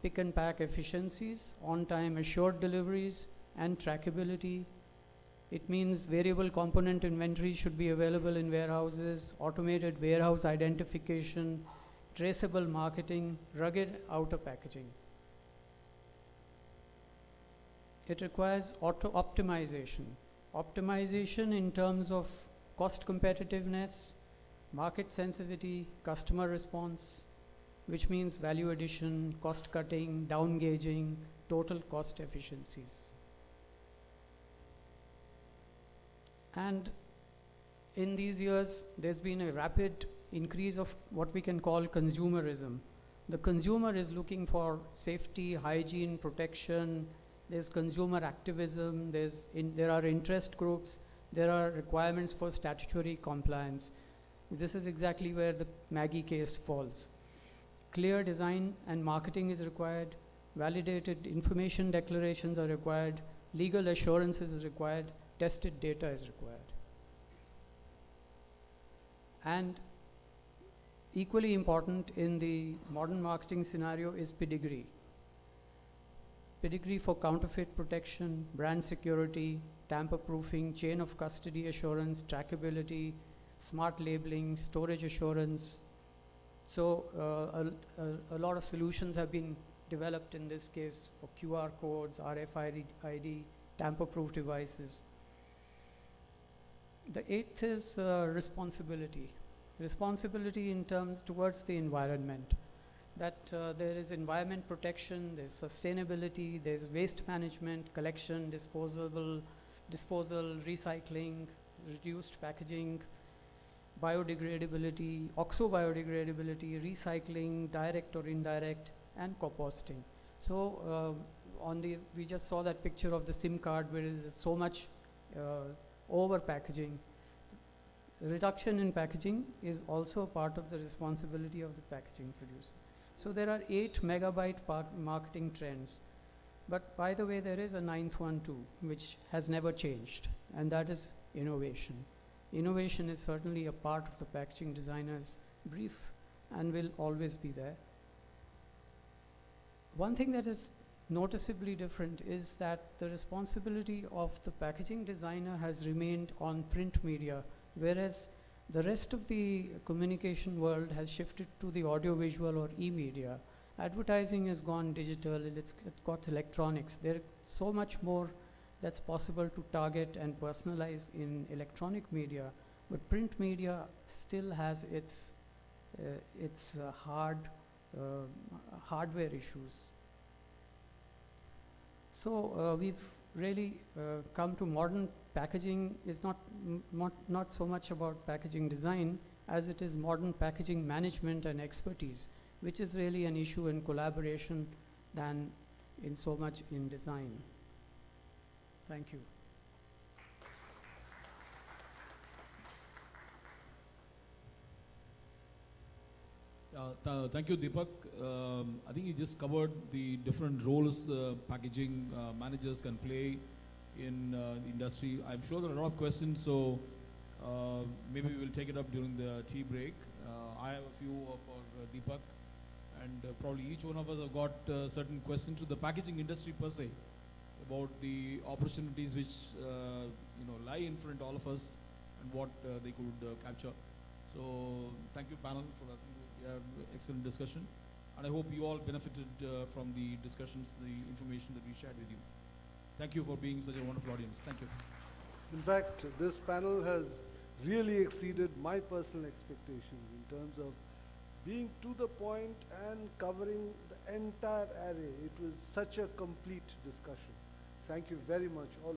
pick and pack efficiencies, on-time assured deliveries, and trackability. It means variable component inventory should be available in warehouses, automated warehouse identification, traceable marketing, rugged outer packaging. It requires optimization in terms of cost competitiveness, market sensitivity, customer response, which means value addition, cost cutting, down gauging, total cost efficiencies. And in these years, there's been a rapid increase of what we can call consumerism. The consumer is looking for safety, hygiene, protection. There's consumer activism. There are interest groups. There are requirements for statutory compliance. This is exactly where the Maggi case falls. Clear design and marketing is required. Validated information declarations are required. Legal assurances is required. Tested data is required. And equally important in the modern marketing scenario is pedigree. Pedigree for counterfeit protection, brand security, tamper-proofing, chain of custody assurance, trackability, smart labeling, storage assurance. So a lot of solutions have been developed in this case for QR codes, RFID, tamper-proof devices. The eighth is responsibility. Responsibility in terms towards the environment. That there is environment protection, there's sustainability, there's waste management, collection, disposal, recycling, reduced packaging, biodegradability, oxo-biodegradability, recycling, direct or indirect, and composting. So we just saw that picture of the SIM card where there is so much over packaging. Reduction in packaging is also part of the responsibility of the packaging producer. So there are 8 megabyte marketing trends. But by the way, there is a ninth one too, which has never changed, and that is innovation. Innovation is certainly a part of the packaging designer's brief and will always be there. One thing that is noticeably different is that the responsibility of the packaging designer has remained on print media, whereas the rest of the communication world has shifted to the audiovisual or e-media. Advertising has gone digital, it's got electronics. There's so much more that's possible to target and personalize in electronic media, but print media still has its hardware issues. So we've really come to modern packaging is not so much about packaging design as it is modern packaging management and expertise, which is really an issue in collaboration than in so much in design. Thank you. Thank you, Deepak. I think you just covered the different roles packaging managers can play in the industry. I'm sure there are a lot of questions, so maybe we will take it up during the tea break. I have a few for Deepak, and probably each one of us have got certain questions to the packaging industry per se about the opportunities which lie in front of all of us and what they could capture. So thank you, panel, for that. We have excellent discussion, and I hope you all benefited from the discussions, the information that we shared with you. Thank you for being such a wonderful audience. Thank you. In fact, this panel has really exceeded my personal expectations in terms of being to the point and covering the entire array. It was such a complete discussion. Thank you very much, all.